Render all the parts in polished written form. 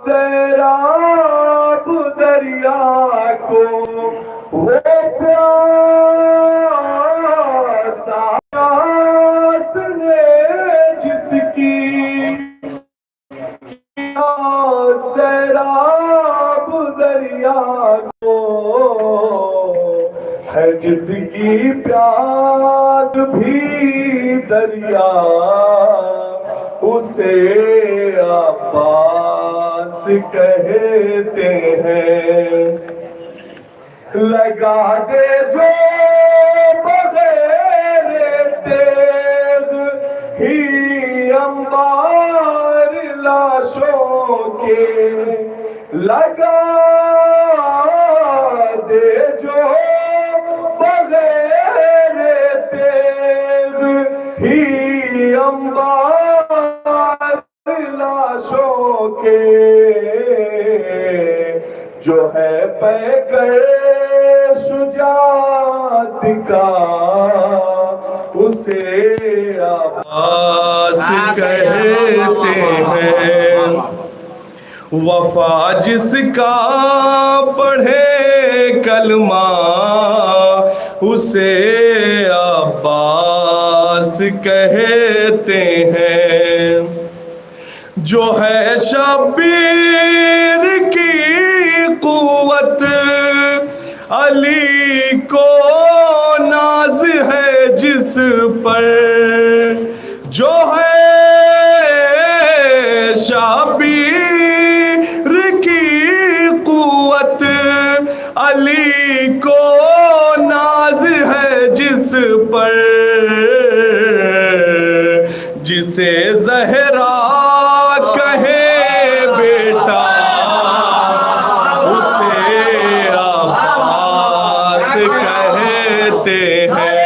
سیراب دریا کو وہ پیاسا پیاس نے جس کی سیراب دریا کو ہے جس کی پیاس بھی دریا اسے عباس کہتے ہیں. لگا دے جو بغیر تیغ ہی انبار لاشوں کے لگا دے جو بغیر تیغ ہی انبار لاشوں کے جو ہے پیکر شجاعت کا اسے عباس کہتے ہیں. وفا جس کا پڑھے کلمہ اسے عباس کہتے ہیں. جو ہے شبیر کی قوت علی کو ناز ہے جس پر جو ہے شبیر کی قوت علی کو ناز ہے جس پر جسے زہرا کہے بیٹا اسے عباس کہتے ہیں.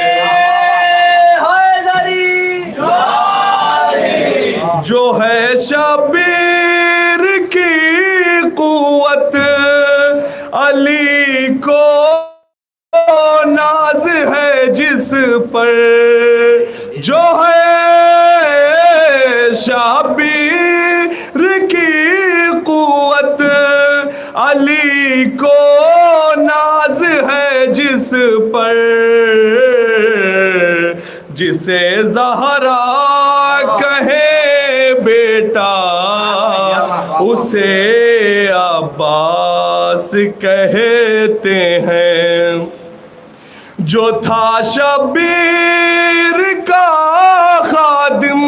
جو ہے شبیر کی قوت علی کو ناز ہے جس پر جو ہے شبیر کی قوت علی کو ناز ہے جس پر جسے زہرا کہے بیٹا اسے عباس کہتے ہیں. جو تھا شبیر کا خادم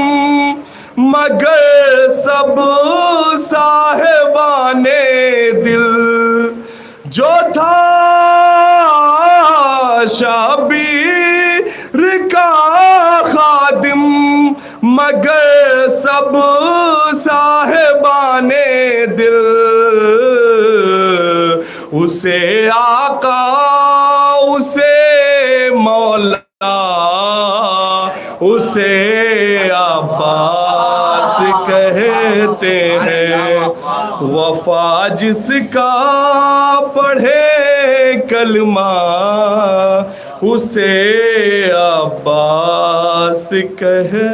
مگر سب صاحبان دل جو تھا شبیر کا خادم مگر سب صاحبان دل اسے آقا اسے مولا اسے عباس کہتے ہیں. وفا جس کا پڑھے کلمہ اسے عباس کہے.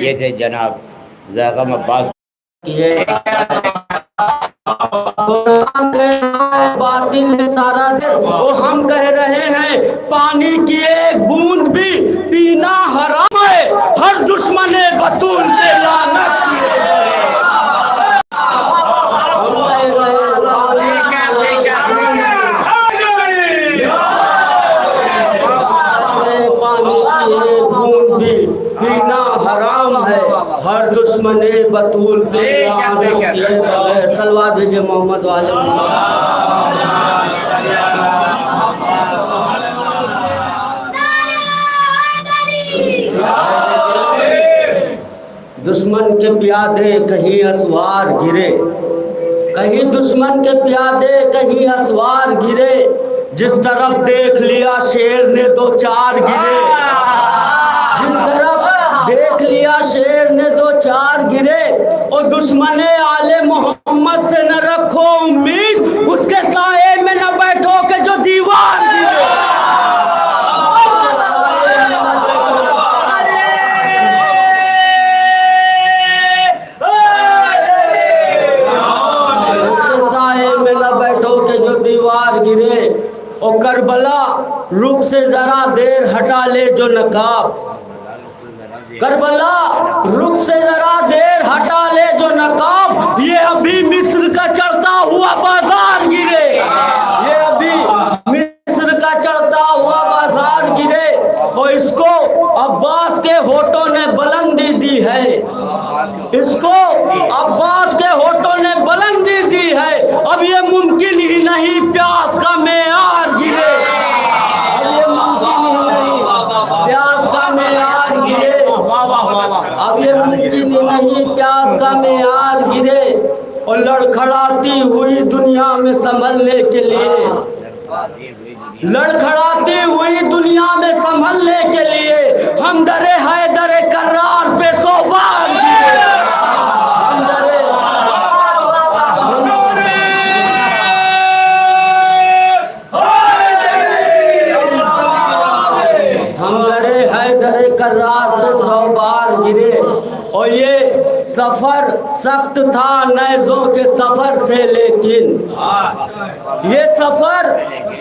یہ سے جناب زاغم عباس باطل ہے سارا دن وہ ہم کہہ رہے ہیں پانی کی ایک بوند بھی پینا حرام ہے ہر دشمن بطول پہ لعنت ہر دشمن بطول پہ لعنت کیے بغیر صلوات بھیجئے محمد والے دشمن کے پیادے کہیں اسوار گرے کہیں دشمن کے پیادے کہیں اسوار گرے جس طرف دیکھ لیا شیر نے دو چار گرے جس طرف دیکھ لیا شیر نے دو چار گرے اور دشمن آل محمد سے نہ رکھو امید اس کے سائے میں نہ بیٹھو کہ جو دیوار گرے رخ سے ذرا دیر ہٹا لے جو نقاب، کربلا رخ سے ذرا دیر ہٹا لے جو نقاب، یہ ابھی مصر کا چڑھتا ہوا بازار گرے، یہ ابھی مصر کا چڑھتا ہوا بازار گرے، اور اس کو عباس کے ہونٹوں نے بلندی دی ہے، اس کو عباس کے ہونٹوں نے بلندی دی ہے، اب یہ ممکن ہی نہیں پیاس کا معیار گرے، اب یہ ممکن ہی نہیں پیاس کا معیار گرے، اب یہ ممکن ہی نہیں پیاس کا معیار گرے، اور لڑکھڑاتی ہوئی دنیا میں سنبھلنے کے لیے، لڑکھڑاتی ہوئی دنیا میں سنبھلنے کے لیے ہم در حیدر کرار پہ 100 بار گرے، ہم در حیدر کرار پہ 100 بار گرے، اور یہ سفر سخت تھا نیزوں کے سفر سے، لیکن یہ سفر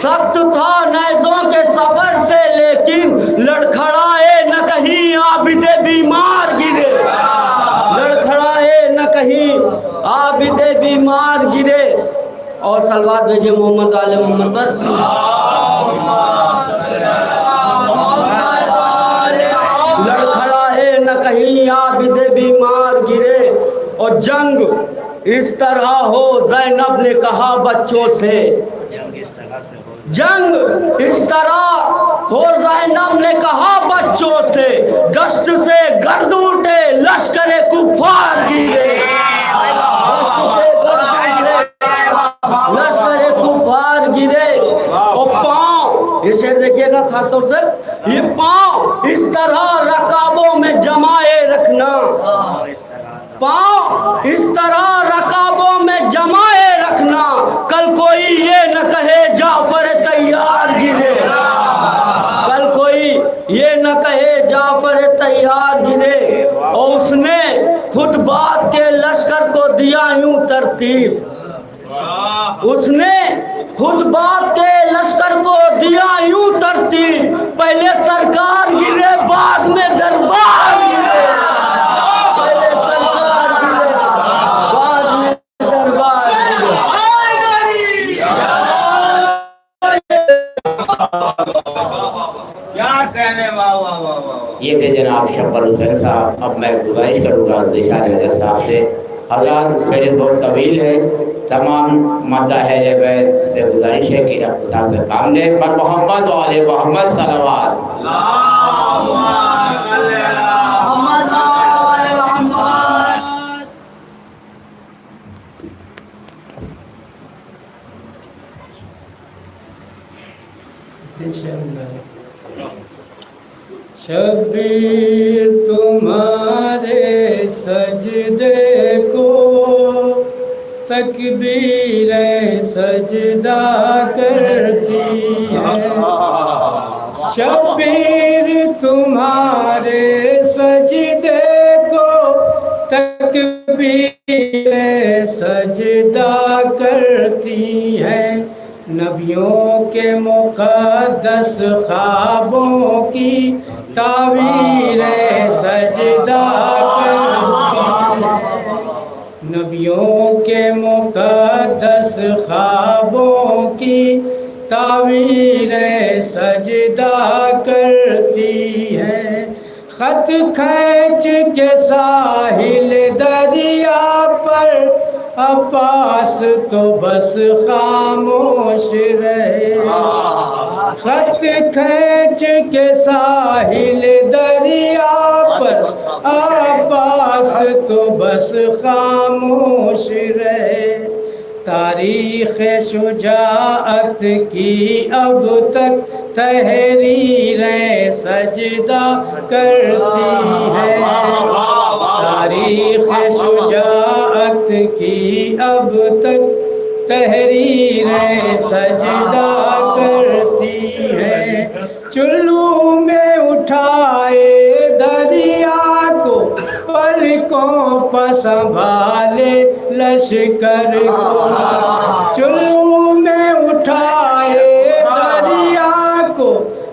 سخت تھا نیزوں کے سفر سے، لیکن لڑکھڑائے نہ کہیں عابد بیمار گرے، لڑکھڑائے نہ کہیں عابد بیمار گرے، اور صلوات بھیجے محمد آل محمد پر، لڑکھڑائے نہ کہیں عابد بیمار گرے، اور جنگ اس طرح ہو زینب نے کہا بچوں سے، جنگ اس طرح ہو زینب نے کہا بچوں سے، دشت سے گرد اٹھے لشکر کفار گرے، دشت سے گرد اٹھے لشکر کفار گرے، اور پاؤں، یہ شعر دیکھیے گا خاص طور سے، یہ پاؤں اس طرح رکابوں میں جمائے رکھنا، پاؤں اس طرح رکابوں میں جمائے رکھنا، کل کوئی یہ نہ کہے جعفر تیار گرے، کل کوئی یہ نہ کہے جعفر تیار گرے، اور اس نے خود بات کے لشکر کو دیا یوں ترتیب، اس نے خود بات کے لشکر کو دیا یوں ترتیب، پہلے سرکار گرے بعد میں دربار گرے، پہلے سرکار گرے بعد میں دربار گرے، کیا کہنے، واہ واہ واہ واہ۔ یہ تھے جناب شبر حسین صاحب۔ اب میں گزارش کروں گا ذیشان حیدر صاحب سے، حضرات میرے بہت طویل ہے، تمام مداحِ بیت سے گزارش ہے کہ اختصار سے کام لیں، پر محمد و آل محمد صلوات، شبیر تمہارے سجدے کو تکبیر سجدہ کرتی ہے، شبیر تمہارے سجدے کو تکبیر سجدہ کرتی ہے، نبیوں کے مقدس خوابوں کی تعبیر سجدہ کرتی ہے، نبیوں کے مقدس خوابوں کی تعبیر سجدہ کرتی ہے، خط کھینچ کے ساحل دریا پر عباس تو بس خاموش رہے، خط کھینچ کے ساحل دریا پر عباس تو بس خاموش رہے، تاریخ شجاعت کی اب تک تحریریں سجدہ کرتی ہے، تاریخ شجاعت کی اب تک تحریریں سجدہ کرتی ہے، چلو میں اٹھائے دریا کو پلکوں پر سنبھالے لشکر کو، چلو میں اٹھائے دریا کو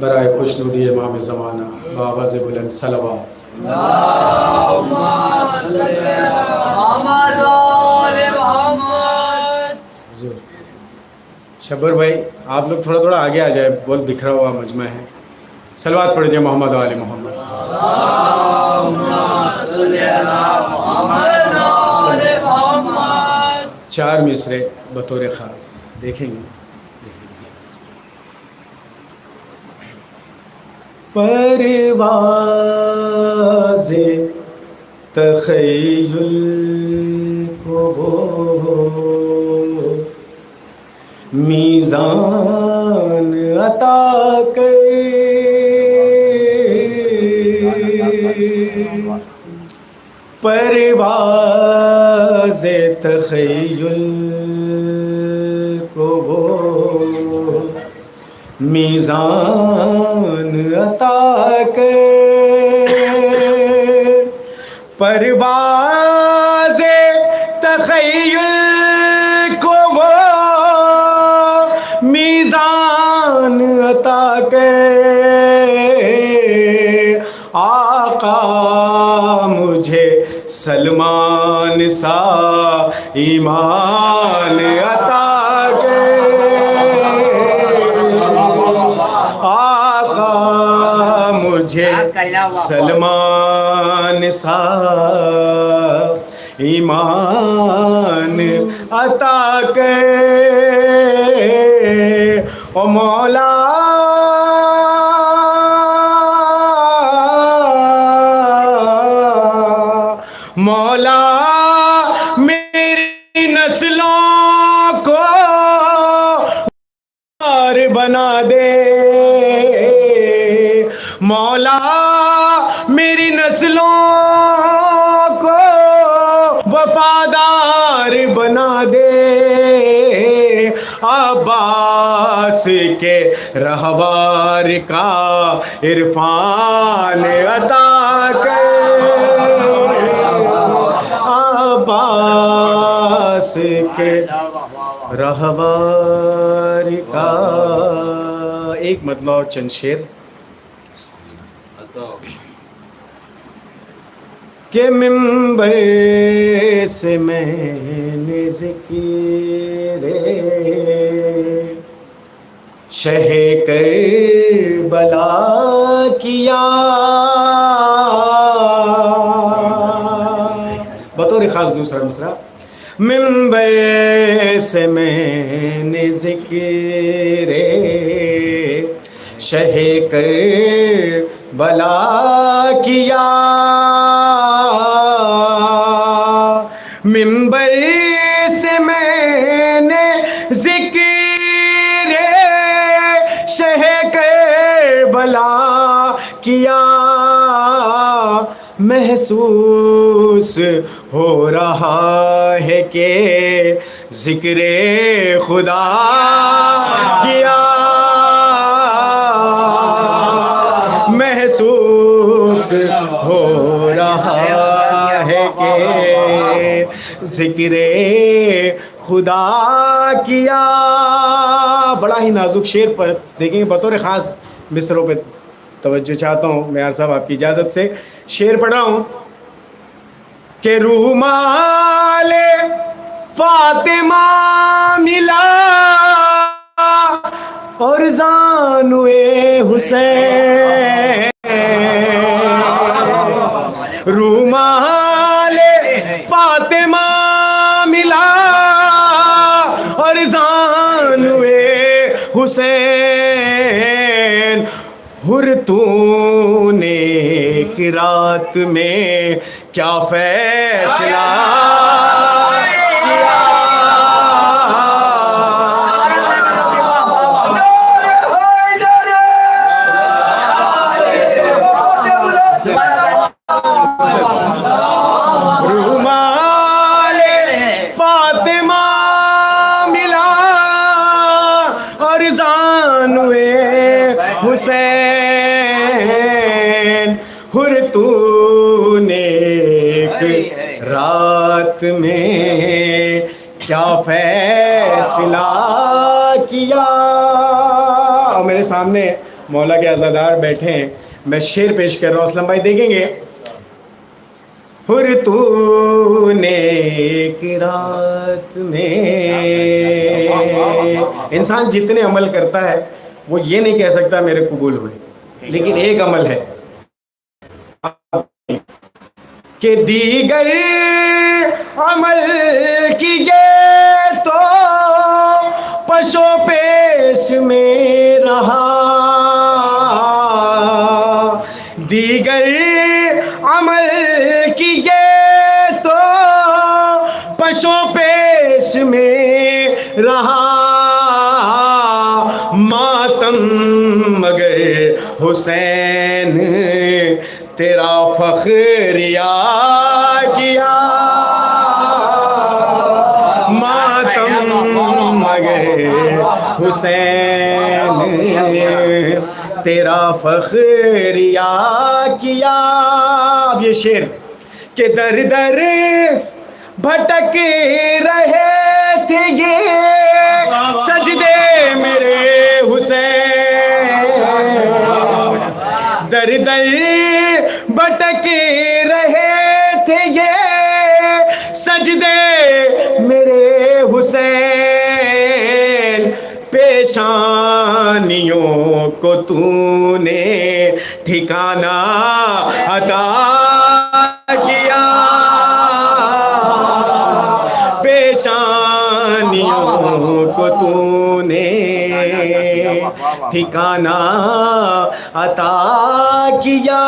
برائے خوشنودی امام زمانہ بآواز بلند صلوات. حضور. شبر بھائی آپ لوگ تھوڑا تھوڑا آگے آ جائے، بہت بکھرا ہوا مجمع ہے. صلوات پڑھ دیجیے محمد و آل محمد. 4 مصرے بطور خاص دیکھیں گے. پرواز تخیل کو میزان عطا کر، پرواز تخیل کو میزان عطا کر، پرواز تخیل کو میزان عطا کر. آقا مجھے سلمان سا ایمان عطا کر، آقا مجھے سلمان سا ایمان عطا کر. او مولا مولا میری نسلوں کو اور بنا دے، مولا میری نسلوں کو وفادار بنا دے. عباس کے رہوار کا عرفان عطا کر، عباس کے رہوار کا. ایک مطلب اور چند شعر کہ ممبر سے میں نے ذکر شہ کربلا کیا، بطور خاص دوسرا مصرع. ممبر سے میں نے ذکر شہ کربلا کیا، ممبر سے میں نے ذکر شہ کربلا کیا. محسوس ہو رہا ہے کہ ذکر خدا کیا، محسوس ہو رہا ہے کہ ذکر خدا کیا. بڑا ہی نازک شعر پر دیکھیں گے. بطور خاص مصروں پہ توجہ چاہتا ہوں معیار صاحب آپ کی اجازت سے. شعر پڑھ رہا ہوں کہ رومال فاطمہ ملا اور زانوئے حسین، رومال فاطمہ ملا اور زانوئے حسین. ہر تو نے ایک رات میں کیا فیصلہ کیا، رومال فاطمہ ملا اور زانوئے حسین. ہر تو نے ایک رات میں کیا فیصلہ کیا. اور میرے سامنے مولا کے عزادار بیٹھے ہیں. میں شعر پیش کر رہا ہوں. اسلم بھائی دیکھیں گے. ہر تو نے ایک رات میں، انسان جتنے عمل کرتا ہے وہ یہ نہیں کہہ سکتا میرے قبول ہوئے، لیکن ایک عمل ہے کہ دیگر عمل کیے تو پشو پیش میں رہا، دیگر عمل کیے تو پشو پیش میں رہا، ماتم مگر حسین تیرا فخریا کیا، ماتم مگر حسین تیرا فخریا کیا. اب یہ شعر کہ در در بھٹک رہے تھے یہ سجدے میرے حسین، در در بھٹک رہے تھے یہ سجدے میرے حسین، پیشانیوں کو تو نے ٹھکانہ عطا کیا، پیشانیوں کو تو نے ٹھکانہ عطا کیا.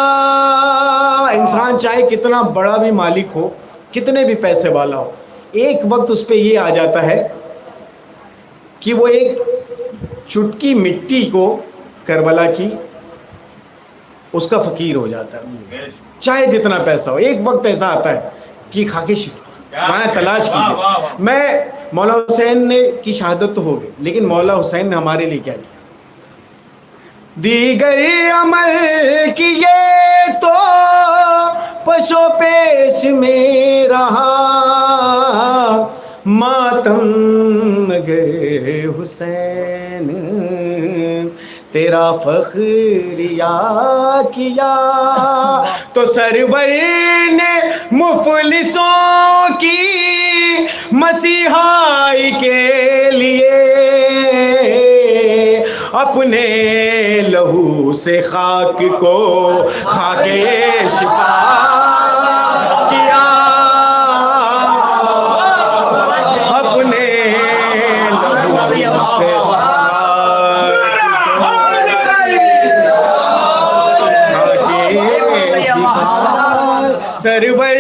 انسان چاہے کتنا بڑا بھی مالک ہو، کتنے بھی پیسے والا ہو، ایک وقت اس پہ یہ آ جاتا ہے کہ وہ ایک چٹکی مٹی کو کربلا کی اس کا فقیر ہو جاتا ہے. چاہے جتنا پیسہ ہو، ایک وقت ایسا آتا ہے کہ خاک شفا تلاش کیجیے. میں مولا حسین نے کی شہادت تو ہو گئی، لیکن مولا حسین نے ہمارے لیے کیا کیا؟ دیگر عمل کیے تو پشو پیش میں رہا، ماتم مگر حسین تیرا فخریا کیا. تو سرور نے مفلسوں کی مسیحائی کے لیے اپنے لہو سے خاک کو خاک شفا کیا، اپنے لہو سے سرور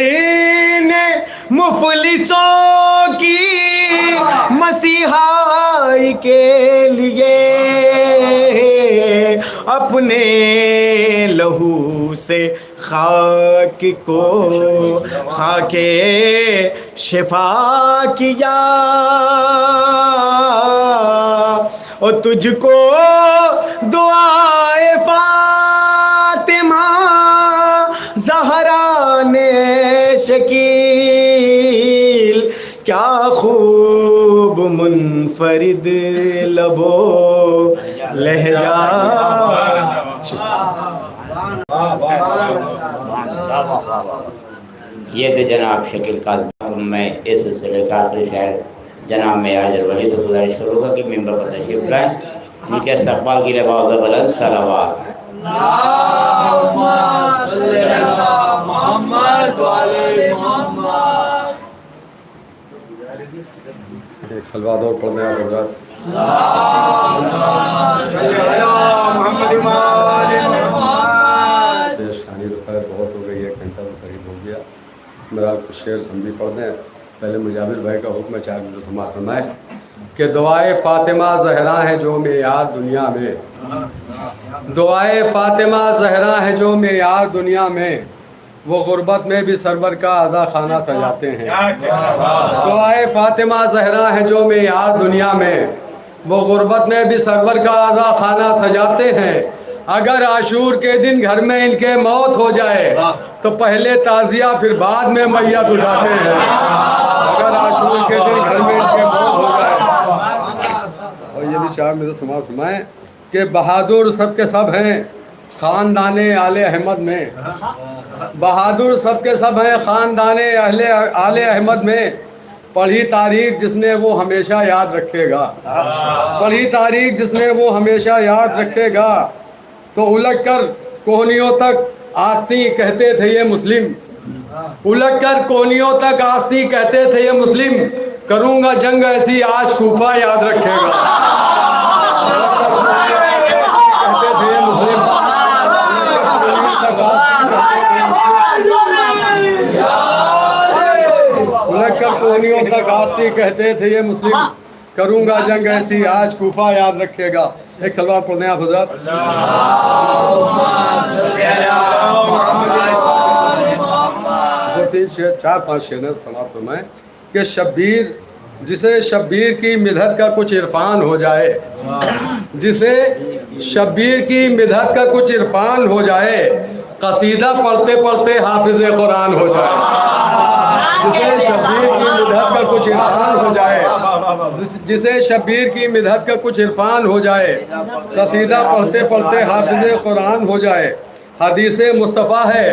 نے مفلسوں کی مسیحائی کے لیے اپنے لہو سے خاک کو خاک شفا کیا. اور تجھ کو دعائے فاطمہ زہرا نے شکیل کیا خوب منفرد لبو لہجہ. یہ تھے جناب شکیل قاسم. میں اس سلسلے کا آخری شاعر جناب میں حاضر ولی سے گزارش کروں گا کہ ممبر پر تشریف لائیں. ان کے استقبال کے لیے بہت بلند صلوات. ایک سلوات اور پڑھ دیں آپ حضرات. پیش کہانی تو خیر بہت ہو گئی ہے، 1 گھنٹہ تو قریب ہو گیا. میرا کچھ شعر ہم بھی پڑھ دیں. پہلے مجابر بھائی کا حکم ہے چار سے سماعت فرمائے کہ دعائے فاطمہ زہرا ہے جو معیار دنیا میں، دعائے فاطمہ زہرا ہے جو معیار دنیا میں، وہ غربت میں بھی سرور کا عزا خانہ سجاتے ہیں. دعائے فاطمہ زہرا ہے جو معیار دنیا میں، وہ غربت میں بھی سرور کا عزا خانہ سجاتے ہیں. اگر عاشور کے دن گھر میں ان کے موت ہو جائے تو پہلے تعزیہ پھر بعد میں میت اٹھاتے ہیں. اگر عاشور کے دن گھر میں ان کے موت ہو جائے. اور یہ بھی چار میں سے سماعت فرمائیں کہ بہادر سب کے سب ہیں خاندان آل احمد میں، بہادر سب کے سب ہیں خاندان آل احمد میں، پڑھی تاریخ جس نے وہ ہمیشہ یاد رکھے گا، پڑھی تاریخ جس نے وہ ہمیشہ یاد رکھے گا، تو الگ کر کوہنیوں تک آستی کہتے تھے یہ مسلم، الگ کر کوہنیوں تک آستی کہتے تھے یہ مسلم، کروں گا جنگ ایسی آج کوفہ یاد رکھے گا، کہتے تھے یہ مسلم، الگ کر کوہنیوں تک آستی کہتے تھے یہ مسلم، کروں گا جنگ ایسی آج کوفہ یاد رکھے گا۔ ایک سلوات پڑھتے ہیں آپ حضرات۔ دو تین شعر، چار پانچ شعر سماعت فرمائیں کہ شبیر جسے شبیر کی مدحت کا کچھ عرفان ہو جائے، جسے شبیر کی مدحت کا کچھ عرفان ہو جائے، قصیدہ پڑھتے پڑھتے حافظ قرآن ہو جائے، جسے شبیر کی مدحت کا کچھ عرفان ہو جائے، جسے شبیر کی مدحت کا کچھ عرفان ہو جائے، قصیدہ پڑھتے پڑھتے حافظ قرآن ہو جائے، حدیث مصطفیٰ ہے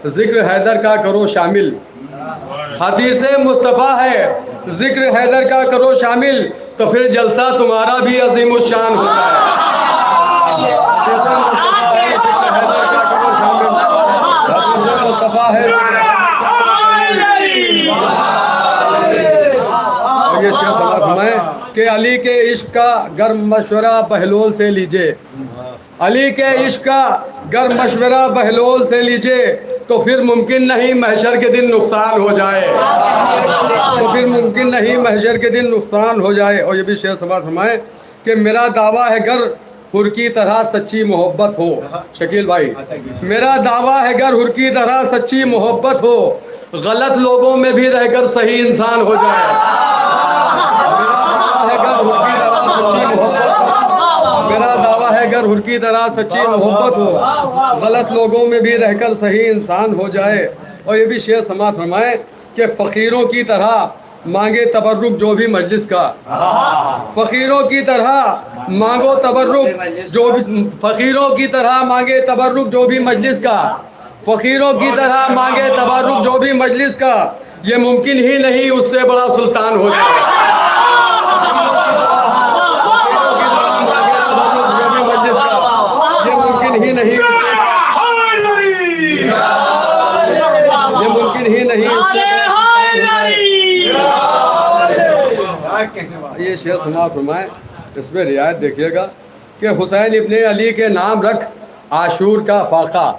ذکر حیدر کا کرو شامل، حدیث مصطفیٰ ہے ذکر حیدر کا کرو شامل، تو پھر جلسہ تمہارا بھی عظیم الشان ہو جائے، حدیث مصطفیٰ ہے ذکر حیدر کا کرو شامل، حدیث مصطفیٰ ہے یہ شیخ صلی اللہ فرمائیں کہ علی کے عشق کا گر مشورہ بہلول سے لیجئے، علی کے عشق کا گر مشورہ بہلول سے لیجئے، تو پھر ممکن نہیں محشر کے دن نقصان ہو جائے، تو پھر ممکن نہیں محشر کے دن نقصان ہو جائے۔ اور یہ بھی شیخ صلی اللہ فرمائیں کہ میرا دعویٰ ہے گر حر کی طرح سچی محبت ہو، شکیل بھائی میرا دعویٰ ہے گر حر کی طرح سچی محبت ہو، غلط لوگوں میں بھی رہ کر صحیح انسان ہو جائے، میرا دعویٰ ہے گر حر کی طرح سچی محبت ہو، غلط لوگوں میں بھی رہ کر صحیح انسان ہو جائے۔ اور یہ بھی شعر سماعت فرمائیں کہ فقیروں کی طرح مانگے تبرک جو بھی مجلس کا، فقیروں کی طرح مانگو تبرک جو بھی، فقیروں کی طرح مانگے تبرک جو بھی مجلس کا، فقیروں کی طرح مانگے تبرک جو بھی مجلس کا، یہ ممکن ہی نہیں اس سے بڑا سلطان ہو جائے، یہ ممکن ہی نہیں، یہ ممکن ہی نہیں اس سے، یہ شعر سماعت فرمائیں، اس میں رعایت دیکھیے گا کہ حسین ابن علی کے نام رکھ عاشور کا فاقہ،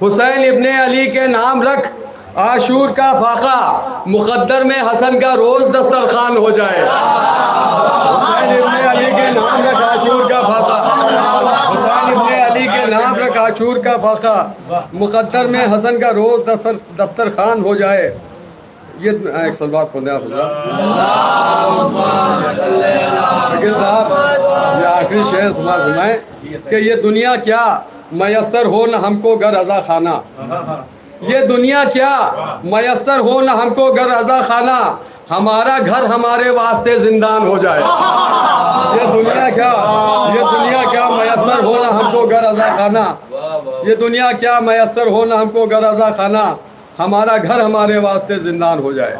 حسین ابن علی کے نام رکھ عاشور کا فاقہ، مقدر میں حسن کا روز دسترخوان ہو جائے، حسین ابن علی کے نام رکھ عاشور کا فاقہ، حسین ابن علی کے نام رکھ عاشور کا فاقہ، مقدر میں حسن کا روز دسترخوان ہو جائے۔ یہ ایک سلوات پڑھنے آپ حضرات۔ شکیل صاحب یہ آخری شعر سماعت فرمائیں کہ یہ دنیا کیا میسر ہو نہ ہم کو گر رضا خانہ، یہ دنیا کیا میسر ہو نہ ہم کو گر رضا خانہ، ہمارا گھر ہمارے واسطے زندان ہو جائے، یہ دنیا کیا میسر ہو نہ ہم کو گر رضا خانہ، یہ دنیا کیا میسر ہو نہ ہم کو گر رضا خانہ، ہمارا گھر ہمارے واسطے زندان ہو جائے۔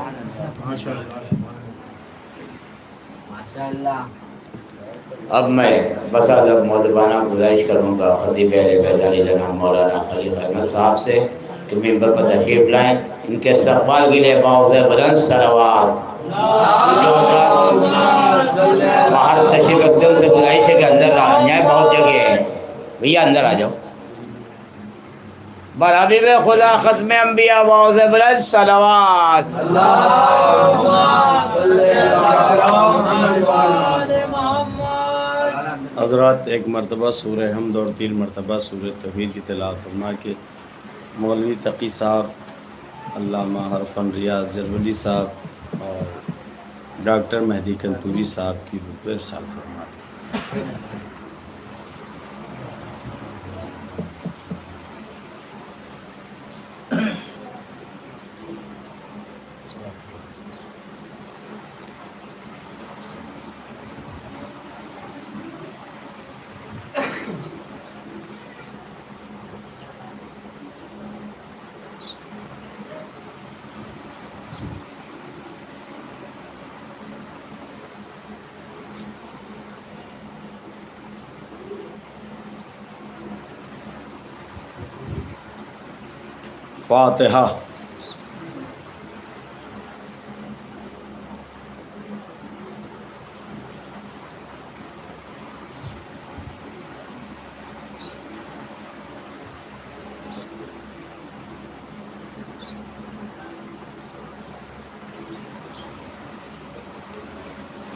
اب میں بس ادب مؤدبانہ گزارش کروں گا خطیب اہل بیت علی جناب مولانا خلیل احمد صاحب سے کہ ممبر پر تشریف لائیں، ان کے استقبال کے لیے باوضع بلند صلوات، باہر تشریف رکھتے ان سے گزارش ہے کہ اندر آ جائیں، بہت جگہ ہے بھیا اندر آ جاؤ۔ بر حبیب خدا ختم انبیاء باوضع بلند صلوات۔ حضرات ایک مرتبہ سورہ حمد اور 3 مرتبہ سورہ توحید کی تلاوت فرما کے مولوی تقی صاحب، علامہ حرفن ریاض زرولی صاحب اور ڈاکٹر مہدی کنتوری صاحب کی روح پر ارسال فرما دیں۔ فاتحہ.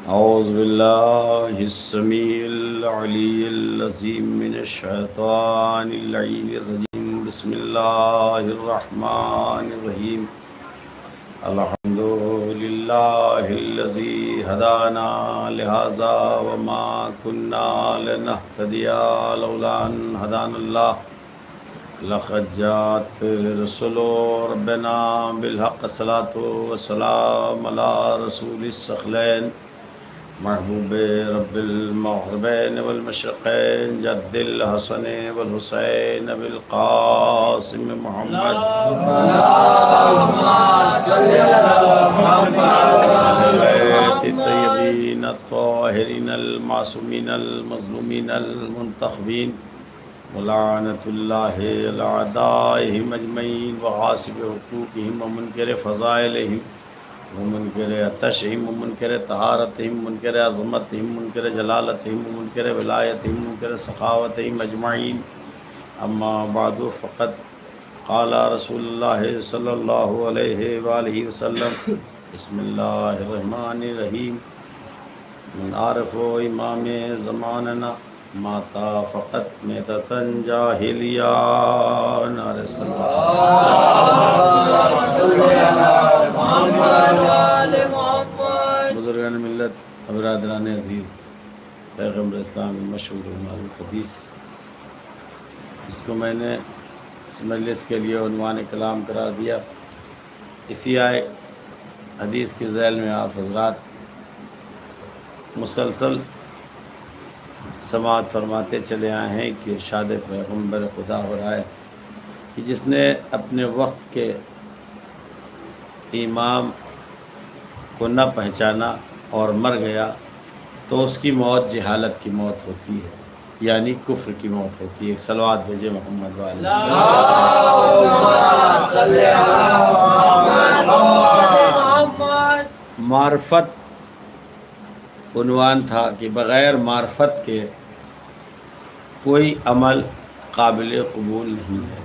اعوذ باللہ السمیع العلی العظیم من الشیطان اللعین الرجیم. بسم اللہ الرحمن الرحیم. الحمد للہ الذی ہدانا لہذا وما كنا لنہتدی لولا ان ہدانا اللہ. لقد جاءت رسل ربنا بالحق. الصلاۃ والسلام علی رسول الثقلین محبوب رب المغربین والمشرقین جد الحسن والحسین بالقاسم محمد. البیت الطیبین الطاہرین المعصومین المظلومین المنتخبین ولعنۃ اللہ علی اعدائہم اجمعین وغاصب حقوقہم ومنکر فضائلہم ومنکر عطشہم ومنکر طہارتہم ومنکر عظمتہم ومنکر جلالتہم ومنکر ولایتہم ومنکر سخاوتہم اجمعین. اما بعد فقد قال رسول اللہ صلی اللہ علیہ وآلہ وسلم. بسم اللہ الرحمن الرحیم. من عارف و امام زماننا ماتا فقط میتتن جاہلیہ. نعرہ بزرگان ملت، برادران عزیز، پیغمبر اسلام مشہور و معروف حدیث، جس کو میں نے اس مجلس کے لیے عنوان کلام قرار دیا، اسی آئے حدیث کے ذیل میں آپ حضرات مسلسل سماعت فرماتے چلے آئے ہیں کہ ارشاد پیغمبر خدا ہو رہا ہے کہ جس نے اپنے وقت کے امام کو نہ پہچانا اور مر گیا تو اس کی موت جہالت کی موت ہوتی ہے، یعنی کفر کی موت ہوتی ہے. ایک صلوات بھیجے محمد والے. معرفت عنوان تھا کہ بغیر معرفت کے کوئی عمل قابل قبول نہیں ہے.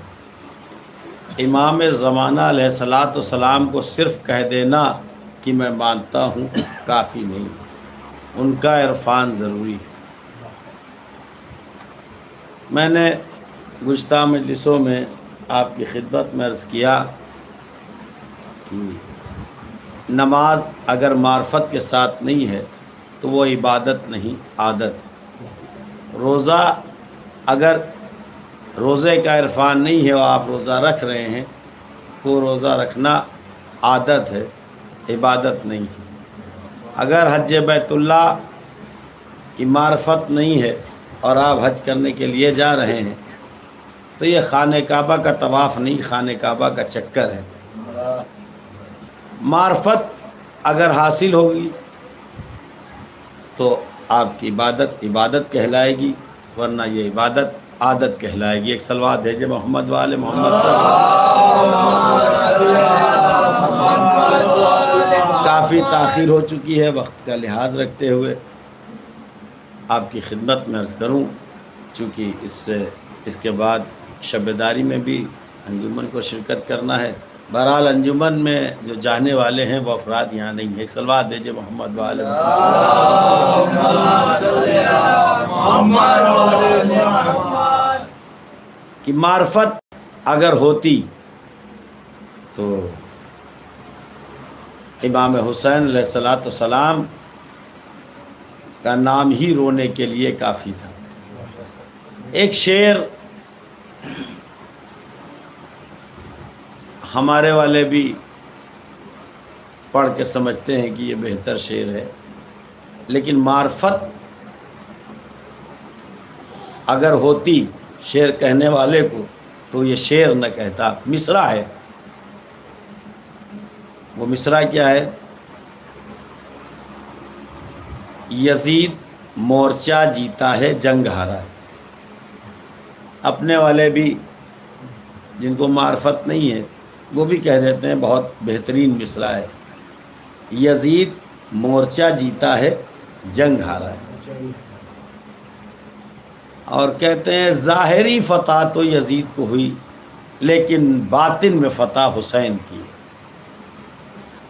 امام زمانہ علیہ الصلاۃ والسلام کو صرف کہہ دینا کہ میں مانتا ہوں کافی نہیں، ان کا عرفان ضروری ہے. میں نے گزشتہ مجلسوں میں آپ کی خدمت میں عرض کیا کہ نماز اگر معرفت کے ساتھ نہیں ہے تو وہ عبادت نہیں، عادت. روزہ اگر روزے کا عرفان نہیں ہے اور آپ روزہ رکھ رہے ہیں تو روزہ رکھنا عادت ہے، عبادت نہیں ہے. اگر حج بیت اللہ کی معرفت نہیں ہے اور آپ حج کرنے کے لیے جا رہے ہیں تو یہ خانہ کعبہ کا طواف نہیں، خانہ کعبہ کا چکر ہے. معرفت اگر حاصل ہوگی تو آپ کی عبادت کہلائے گی، ورنہ یہ عبادت عادت کہلائے گی. ایک صلوات بھیجے محمد والے محمد. کافی تاخیر ہو چکی ہے، وقت کا لحاظ رکھتے ہوئے آپ کی خدمت میں عرض کروں، چونکہ اس کے بعد شب داری میں بھی انجمن کو شرکت کرنا ہے. بہرحال انجمن میں جو جانے والے ہیں وہ افراد یہاں نہیں ہیں. ایک صلوات بھیجے محمد والے کہ معرفت اگر ہوتی تو امام حسین علیہ الصلاۃ والسلام کا نام ہی رونے کے لیے کافی تھا. ایک شعر ہمارے والے بھی پڑھ کے سمجھتے ہیں کہ یہ بہتر شعر ہے، لیکن معرفت اگر ہوتی شعر کہنے والے کو تو یہ شعر نہ کہتا، مصرع ہے. وہ مصرع کیا ہے؟ یزید مورچہ جیتا ہے جنگ ہارا ہے. اپنے والے بھی جن کو معرفت نہیں ہے وہ بھی کہہ دیتے ہیں بہت بہترین مصرع ہے، یزید مورچہ جیتا ہے جنگ ہارا ہے، اور کہتے ہیں ظاہری فتح تو یزید کو ہوئی لیکن باطن میں فتح حسین کی ہے۔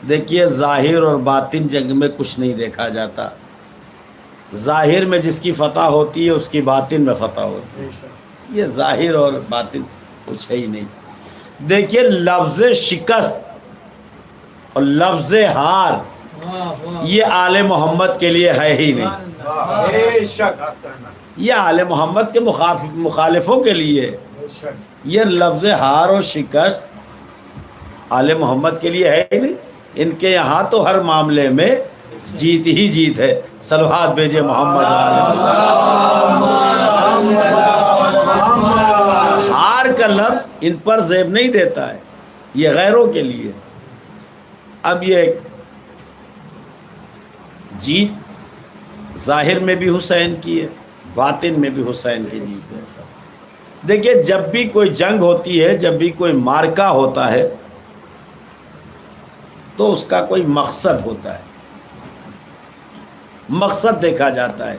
دیکھیے ظاہر اور باطن جنگ میں کچھ نہیں دیکھا جاتا، ظاہر میں جس کی فتح ہوتی ہے اس کی باطن میں فتح ہوتی ہے، یہ ظاہر اور باطن کچھ ہے ہی نہیں۔ دیکھیے لفظ شکست اور لفظ ہار یہ آل محمد کے لیے ہے ہی نہیں، بے شک یہ آل محمد کے مخالفوں کے لیے یہ لفظ ہار اور شکست آل محمد کے لیے ہے ہی نہیں۔ ان کے یہاں تو ہر معاملے میں جیت ہی جیت ہے۔ صلوات بھیجے محمد ہار کا لفظ ان پر زیب نہیں دیتا ہے، یہ غیروں کے لیے۔ اب یہ جیت ظاہر میں بھی حسین کی ہے، باطن میں بھی حسین کی جیت ہے۔ دیکھیے جب بھی کوئی جنگ ہوتی ہے، جب بھی کوئی مارکا ہوتا ہے تو اس کا کوئی مقصد ہوتا ہے، مقصد دیکھا جاتا ہے۔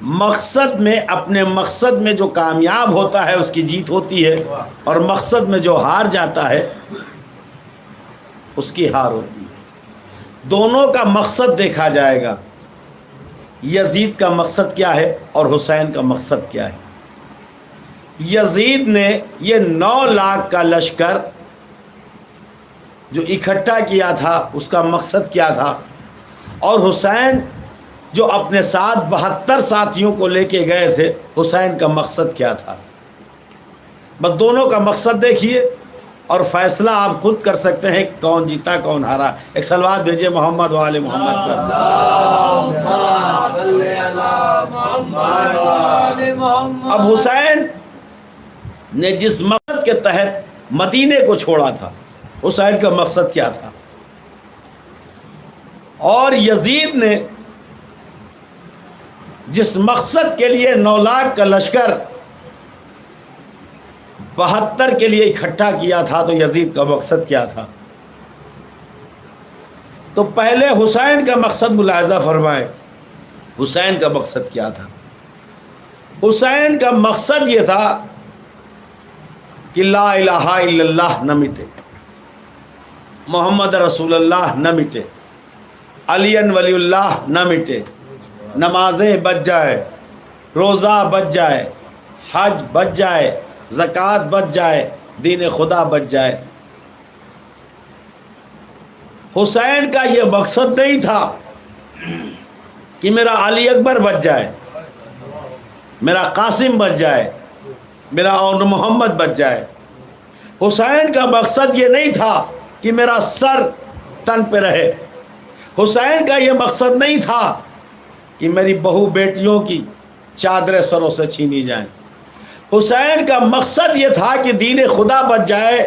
مقصد میں اپنے مقصد میں جو کامیاب ہوتا ہے اس کی جیت ہوتی ہے، اور مقصد میں جو ہار جاتا ہے اس کی ہار ہوتی ہے۔ دونوں کا مقصد دیکھا جائے گا، یزید کا مقصد کیا ہے اور حسین کا مقصد کیا ہے۔ یزید نے یہ 9 لاکھ کا لشکر جو اکٹھا کیا تھا اس کا مقصد کیا تھا، اور حسین جو اپنے ساتھ 72 ساتھیوں کو لے کے گئے تھے حسین کا مقصد کیا تھا۔ بس دونوں کا مقصد دیکھیے اور فیصلہ آپ خود کر سکتے ہیں کون جیتا کون ہارا۔ ایک صلوات بھیجیے محمد و آل محمد پر۔ اب حسین نے جس مقصد کے تحت مدینے کو چھوڑا تھا حسین کا مقصد کیا تھا، اور یزید نے جس مقصد کے لیے 9 لاکھ کا لشکر 72 کے لیے اکٹھا کیا تھا تو یزید کا مقصد کیا تھا۔ تو پہلے حسین کا مقصد ملاحظہ فرمائیں، حسین کا مقصد کیا تھا۔ حسین کا مقصد یہ تھا کہ لا الہ الا اللہ نہ مٹے، محمد رسول اللہ نہ مٹے، علی ولی اللہ نہ مٹے، نمازیں بچ جائے، روزہ بچ جائے، حج بچ جائے، زکوٰۃ بچ جائے، دین خدا بچ جائے۔ حسین کا یہ مقصد نہیں تھا کہ میرا علی اکبر بچ جائے، میرا قاسم بچ جائے، میرا اور محمد بچ جائے۔ حسین کا مقصد یہ نہیں تھا کہ میرا سر تن پہ رہے، حسین کا یہ مقصد نہیں تھا کہ میری بہو بیٹیوں کی چادریں سروں سے چھینی جائیں۔ حسین کا مقصد یہ تھا کہ دین خدا بچ جائے،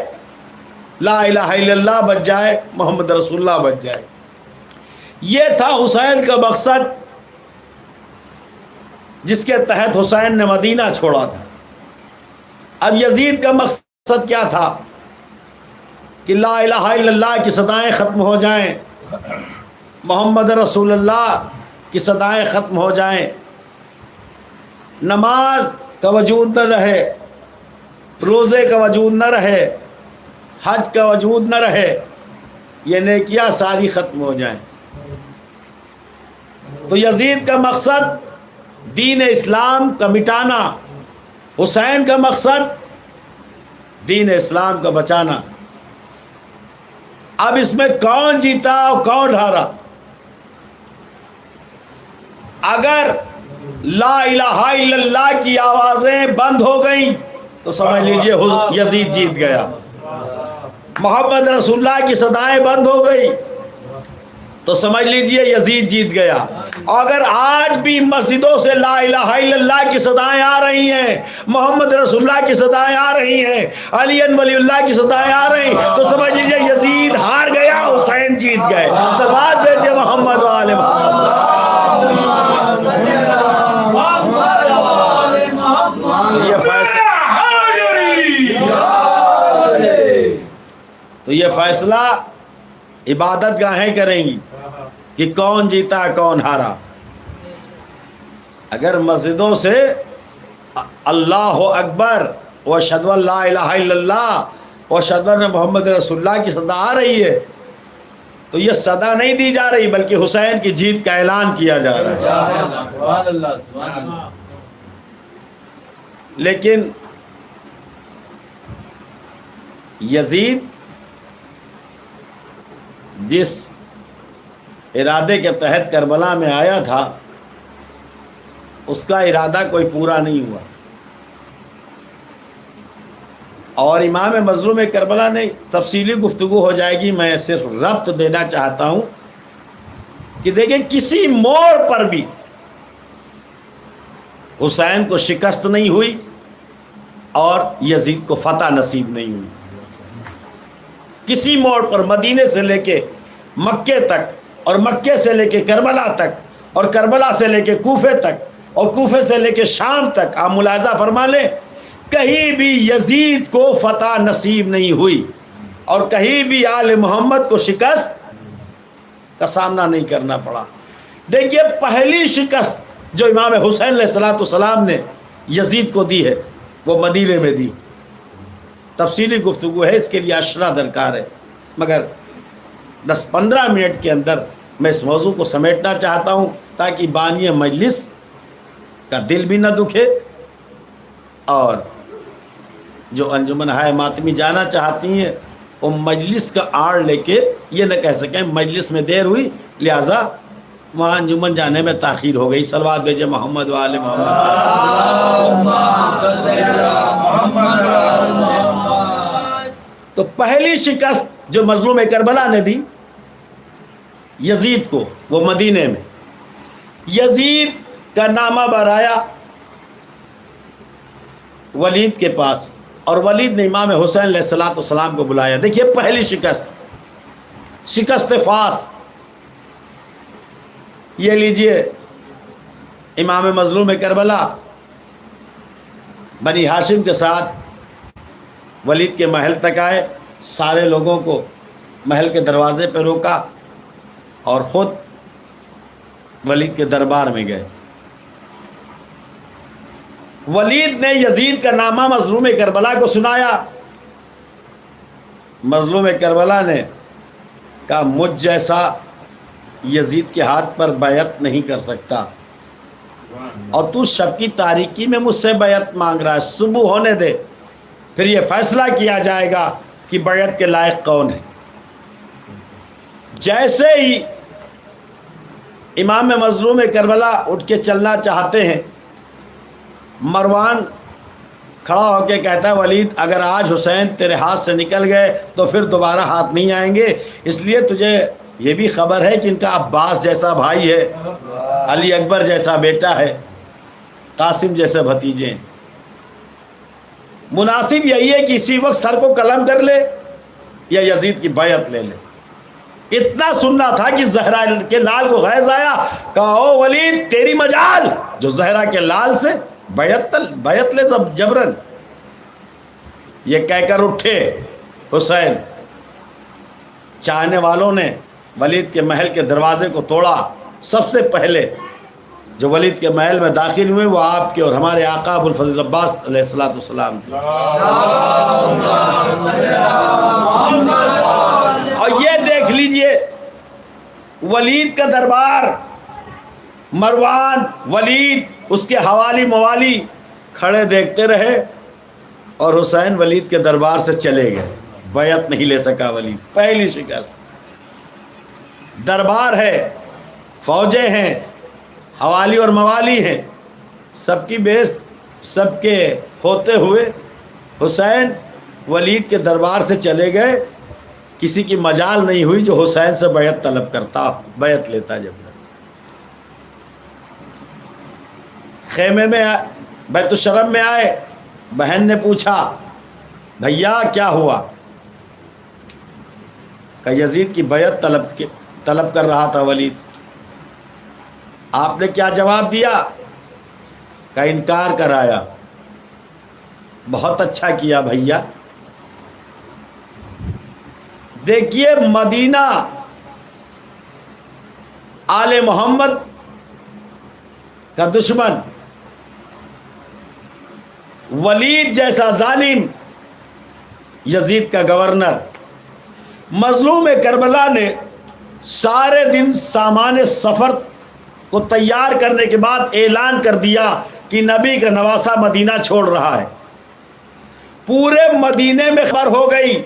لا الہ الا اللہ بچ جائے، محمد رسول اللہ بچ جائے۔ یہ تھا حسین کا مقصد جس کے تحت حسین نے مدینہ چھوڑا تھا۔ اب یزید کا مقصد کیا تھا کہ لا الہ الا اللہ کی صدائیں ختم ہو جائیں، محمد رسول اللہ کی صدائیں ختم ہو جائیں، نماز کا وجود نہ رہے، روزے کا وجود نہ رہے، حج کا وجود نہ رہے، یہ نیکیاں ساری ختم ہو جائیں۔ تو یزید کا مقصد دین اسلام کا مٹانا، حسین کا مقصد دین اسلام کا بچانا۔ اب اس میں کون جیتا اور کون ہارا؟ اگر لا الہ الا اللہ کی آوازیں بند ہو گئیں تو سمجھ لیجئے یزید جیت گیا۔ محمد رسول اللہ کی صدائیں بند ہو گئی تو سمجھ لیجئے یزید جیت گیا۔ اگر آج بھی مسجدوں سے لا الہ الا اللہ کی صدائیں آ رہی ہیں، محمد رسول اللہ کی صدائیں آ رہی ہیں، علی ولی اللہ کی صدائیں آ رہی ہیں، تو سمجھ لیجئے یزید ہار گیا، حسین جیت گئے۔ صلوات بھیجئے محمد و آل محمد۔ یہ فیصلہ تو یہ فیصلہ عبادت گاہیں کریں گی کہ کون جیتا کون ہارا. اگر مسجدوں سے اللہ اکبر و اشہد ان لا الہ الا اللہ و اشہد ان محمد رسول اللہ کی صدا آ رہی ہے تو یہ صدا نہیں دی جا رہی بلکہ حسین کی جیت کا اعلان کیا جا رہا ہے. سبحان اللہ سبحان اللہ. لیکن یزید جس ارادے کے تحت کربلا میں آیا تھا اس کا ارادہ کوئی پورا نہیں ہوا، اور امام مظلوم کربلا نے تفصیلی گفتگو ہو جائے گی. میں صرف ربط دینا چاہتا ہوں کہ دیکھیں کسی موڑ پر بھی حسین کو شکست نہیں ہوئی اور یزید کو فتح نصیب نہیں ہوئی. کسی موڑ پر مدینے سے لے کے مکے تک اور مکے سے لے کے کربلا تک اور کربلا سے لے کے کوفے تک اور کوفے سے لے کے شام تک آپ ملاحظہ فرما لیں کہیں بھی یزید کو فتح نصیب نہیں ہوئی اور کہیں بھی آل محمد کو شکست کا سامنا نہیں کرنا پڑا. دیکھیے پہلی شکست جو امام حسین علیہ السلام نے یزید کو دی ہے وہ مدینے میں دی. تفصیلی گفتگو ہے، اس کے لیے اشرا درکار ہے، مگر 10-15 منٹ کے اندر میں اس موضوع کو سمیٹنا چاہتا ہوں تاکہ بانی مجلس کا دل بھی نہ دکھے اور جو انجمن ہائے ماتمی جانا چاہتی ہیں وہ مجلس کا آڑ لے کے یہ نہ کہہ سکیں مجلس میں دیر ہوئی لہٰذا وہاں انجمن جانے میں تاخیر ہو گئی. صلوات بھیجے محمد و آل محمد. تو پہلی شکست جو مظلوم کربلا نے دی یزید کو وہ مدینے میں. یزید کا نامہ برایا ولید کے پاس اور ولید نے امام حسین علیہ السلام کو بلایا. دیکھیے پہلی شکست فاس. یہ لیجئے امام مظلوم کربلا بنی ہاشم کے ساتھ ولید کے محل تک آئے، سارے لوگوں کو محل کے دروازے پہ روکا اور خود ولید کے دربار میں گئے. ولید نے یزید کا نامہ مظلوم کربلا کو سنایا. مظلوم کربلا نے کہا مجھ جیسا یزید کے ہاتھ پر بیعت نہیں کر سکتا اور تو شب کی تاریکی میں مجھ سے بیعت مانگ رہا ہے. صبح ہونے دے پھر یہ فیصلہ کیا جائے گا کہ بیعت کے لائق کون ہے. جیسے ہی امام مظلوم کربلا اٹھ کے چلنا چاہتے ہیں مروان کھڑا ہو کے کہتا ہے ولید اگر آج حسین تیرے ہاتھ سے نکل گئے تو پھر دوبارہ ہاتھ نہیں آئیں گے، اس لیے تجھے یہ بھی خبر ہے کہ ان کا عباس جیسا بھائی ہے، علی اکبر جیسا بیٹا ہے، قاسم جیسے بھتیجے ہیں. مناسب یہی ہے کہ اسی وقت سر کو قلم کر لے یا یزید کی بیعت لے لے. اتنا سننا تھا کہ زہرا کے لال کو غیظ آیا، کہا او ولید تیری مجال، جو زہرا کے لال سے بیعت لے جبرن. یہ کہہ کر اٹھے حسین. چاہنے والوں نے ولید کے محل کے دروازے کو توڑا. سب سے پہلے جو ولید کے محل میں داخل ہوئے وہ آپ کے اور ہمارے آقا ابو الفضل عباس علیہ السلام تھے. اور یہ دیکھ لیجئے ولید کا دربار، مروان، ولید، اس کے حوالی موالی کھڑے دیکھتے رہے اور حسین ولید کے دربار سے چلے گئے. بیعت نہیں لے سکا ولید. پہلی شکست. دربار ہے، فوجیں ہیں، حوالی اور موالی ہیں، سب کی بیس سب کے ہوتے ہوئے حسین ولید کے دربار سے چلے گئے. کسی کی مجال نہیں ہوئی جو حسین سے بیعت طلب کرتا، بیعت لیتا. جب خیمے میں بیت الشرم میں آئے، بہن نے پوچھا بھیا کیا ہوا؟ کہ یزید کی بیعت طلب کر رہا تھا ولید. آپ نے کیا جواب دیا؟ کہ انکار کرایا. بہت اچھا کیا بھیا. دیکھیے مدینہ آل محمد کا دشمن ولید جیسا ظالم، یزید کا گورنر، مظلوم کربلا نے سارے دن سامان سفر کو تیار کرنے کے بعد اعلان کر دیا کہ نبی کا نواسہ مدینہ چھوڑ رہا ہے۔ پورے مدینے میں خبر ہو گئی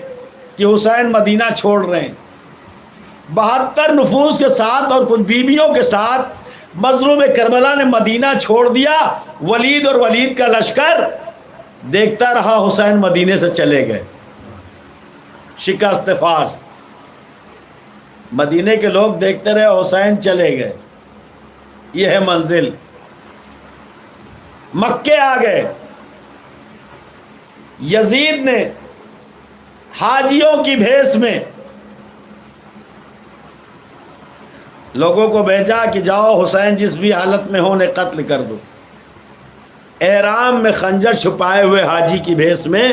کہ حسین مدینہ چھوڑ رہے ہیں۔ 72 نفوس کے ساتھ اور کچھ بیویوں کے ساتھ مظلوم کربلا نے مدینہ چھوڑ دیا۔ ولید اور ولید کا لشکر دیکھتا رہا، حسین مدینے سے چلے گئے، شکست فاش۔ مدینے کے لوگ دیکھتے رہے، حسین چلے گئے، یہ ہے منزل۔ مکے آ گئے، یزید نے حاجیوں کی بھیس میں لوگوں کو بھیجا کہ جاؤ حسین جس بھی حالت میں ہو انہیں قتل کر دو۔ احرام میں خنجر چھپائے ہوئے حاجی کی بھیس میں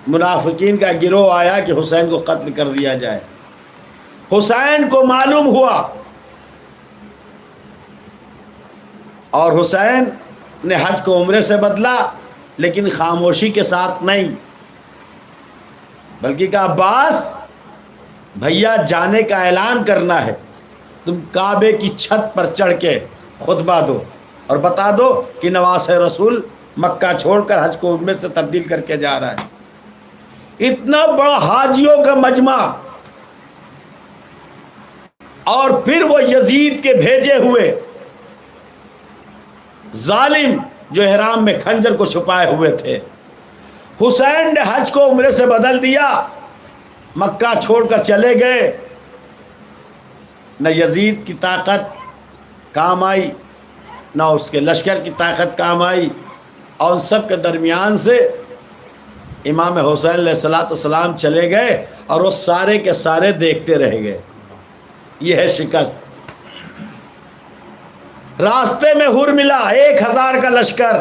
منافقین کا گروہ آیا کہ حسین کو قتل کر دیا جائے۔ حسین کو معلوم ہوا اور حسین نے حج کو عمرے سے بدلا، لیکن خاموشی کے ساتھ نہیں، بلکہ کہا عباس بھیا جانے کا اعلان کرنا ہے، تم کعبے کی چھت پر چڑھ کے خطبہ دو اور بتا دو کہ نواسہ رسول مکہ چھوڑ کر حج کو عمرے سے تبدیل کر کے جا رہا ہے۔ اتنا بڑا حاجیوں کا مجمع، اور پھر وہ یزید کے بھیجے ہوئے ظالم جو احرام میں خنجر کو چھپائے ہوئے تھے۔ حسین نے حج کو عمرے سے بدل دیا، مکہ چھوڑ کر چلے گئے۔ نہ یزید کی طاقت کام آئی، نہ اس کے لشکر کی طاقت کام آئی، اور ان سب کے درمیان سے امام حسین علیہ السلام چلے گئے اور وہ سارے کے سارے دیکھتے رہ گئے۔ یہ ہے شکست۔ راستے میں ہر ملا 1000 کا لشکر،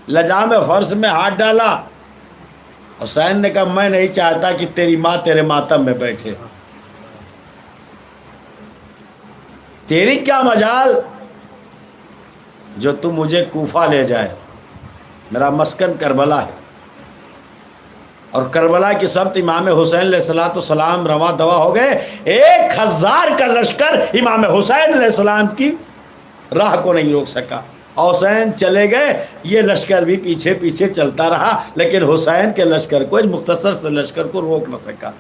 لجام فرس میں ہاتھ ڈالا۔ حسین نے کہا میں نہیں چاہتا کہ تیری ماں تیرے ماتم میں بیٹھے، تیری کیا مجال جو تم مجھے کوفہ لے جائے، میرا مسکن کربلا ہے۔ اور کربلا کی سمت امام حسین علیہ السلام رواں دوا ہو گئے۔ 1000 کا لشکر امام حسین علیہ السلام کی راہ کو نہیں روک سکا۔ حسین چلے گئے، یہ لشکر بھی پیچھے پیچھے چلتا رہا، لیکن حسین کے لشکر کو، اس مختصر سے لشکر کو روک نہ سکا۔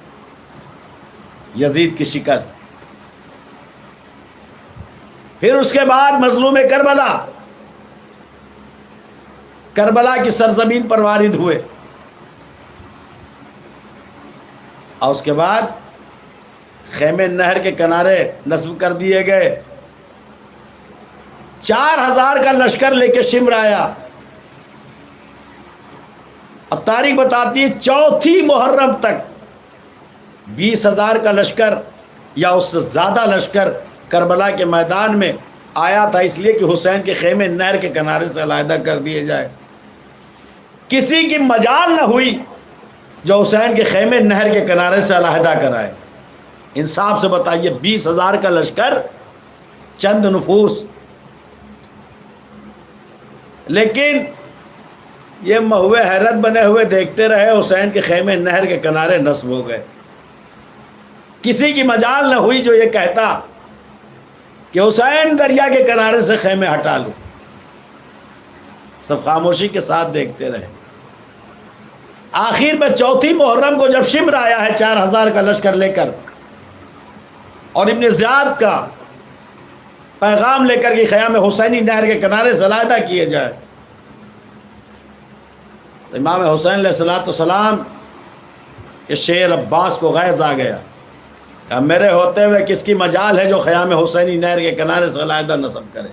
یزید کی شکست۔ پھر اس کے بعد مظلوم کربلا کی سرزمین پر وارد ہوئے، اور اس کے بعد خیمے نہر کے کنارے نصب کر دیے گئے۔ 4000 کا لشکر لے کے شمر آیا۔ اب تاریخ بتاتی ہے 4 محرم تک 20,000 کا لشکر یا اس سے زیادہ لشکر کربلا کے میدان میں آیا تھا، اس لیے کہ حسین کے خیمے نہر کے کنارے سے علیحدہ کر دیے جائے۔ کسی کی مجال نہ ہوئی جو حسین کے خیمے نہر کے کنارے سے علیحدہ کرائے۔ انصاف سے بتائیے 20,000 کا لشکر، چند نفوس، لیکن یہ مہوے حیرت بنے ہوئے دیکھتے رہے، حسین کے خیمے نہر کے کنارے نصب ہو گئے۔ کسی کی مجال نہ ہوئی جو یہ کہتا کہ حسین دریا کے کنارے سے خیمے ہٹا لو، سب خاموشی کے ساتھ دیکھتے رہے۔ آخر میں 4 محرم کو جب شمر آیا ہے 4000 کا لشکر لے کر، اور ابن زیاد کا پیغام لے کر کہ خیام حسینی نہر کے کنارے سے علیحدہ کیے جائے، تو امام حسین علیہ السلام کے شیر عباس کو غیظ آ گیا، کہ میرے ہوتے ہوئے کس کی مجال ہے جو خیام حسینی نہر کے کنارے سے علیحدہ نصب کرے۔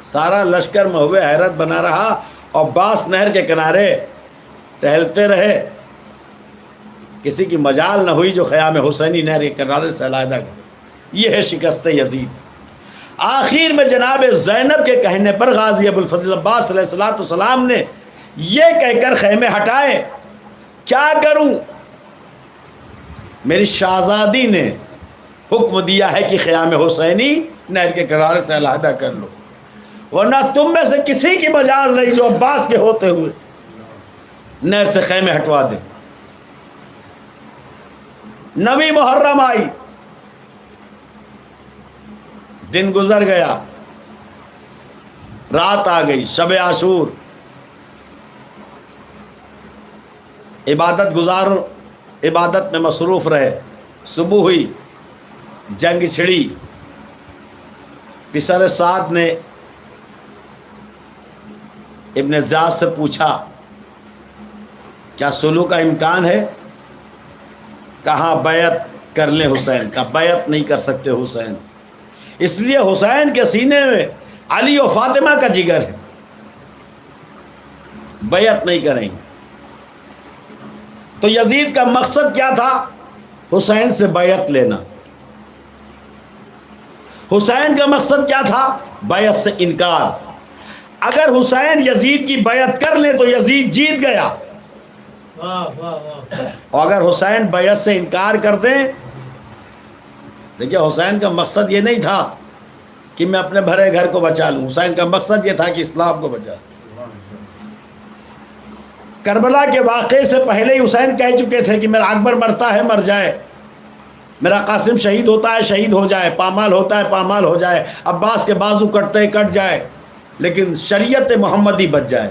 سارا لشکر مہوے حیرت بنا رہا، اور عباس نہر کے کنارے ٹہلتے رہے، کسی کی مجال نہ ہوئی جو خیام حسینی نہر کے کنارے سے علیحدہ کرے۔ یہ ہے شکست یزید۔ آخر میں جناب زینب کے کہنے پر غازی ابوالفضل عباس علیہ السلام نے یہ کہہ کر خیمے ہٹائے کیا کروں؟ میری شہزادی نے حکم دیا ہے کہ خیام حسینی نہر کے کنارے سے علیحدہ کر لو، ورنہ تم میں سے کسی کی مجال نہیں جو عباس کے ہوتے ہوئے نہر سے خیمے ہٹوا دے۔ 9 محرم آئی، دن گزر گیا، رات آ گئی، شب عاشور، عبادت گزار عبادت میں مصروف رہے۔ صبح ہوئی، جنگ چھڑی۔ پسر سعد نے ابن زیاد سے پوچھا کیا صلح کا امکان ہے؟ کہاں بیعت کر لیں حسین کا؟ بیعت نہیں کر سکتے حسین، اس لیے حسین کے سینے میں علی و فاطمہ کا جگر ہے، بیعت نہیں کریں گے۔ تو یزید کا مقصد کیا تھا؟ حسین سے بیعت لینا۔ حسین کا مقصد کیا تھا؟ بیعت سے انکار۔ اگر حسین یزید کی بیعت کر لیں تو یزید جیت گیا، اور اگر حسین بیعت سے انکار کر دیں، دیکھیے حسین کا مقصد یہ نہیں تھا کہ میں اپنے بھرے گھر کو بچا لوں، حسین کا مقصد یہ تھا کہ اسلام کو بچا لوں۔ کربلا کے واقعے سے پہلے ہی حسین کہہ چکے تھے کہ میرا اکبر مرتا ہے مر جائے، میرا قاسم شہید ہوتا ہے شہید ہو جائے، پامال ہوتا ہے پامال ہو جائے، عباس کے بازو کٹتے کٹ جائے، لیکن شریعت محمدی بچ جائے۔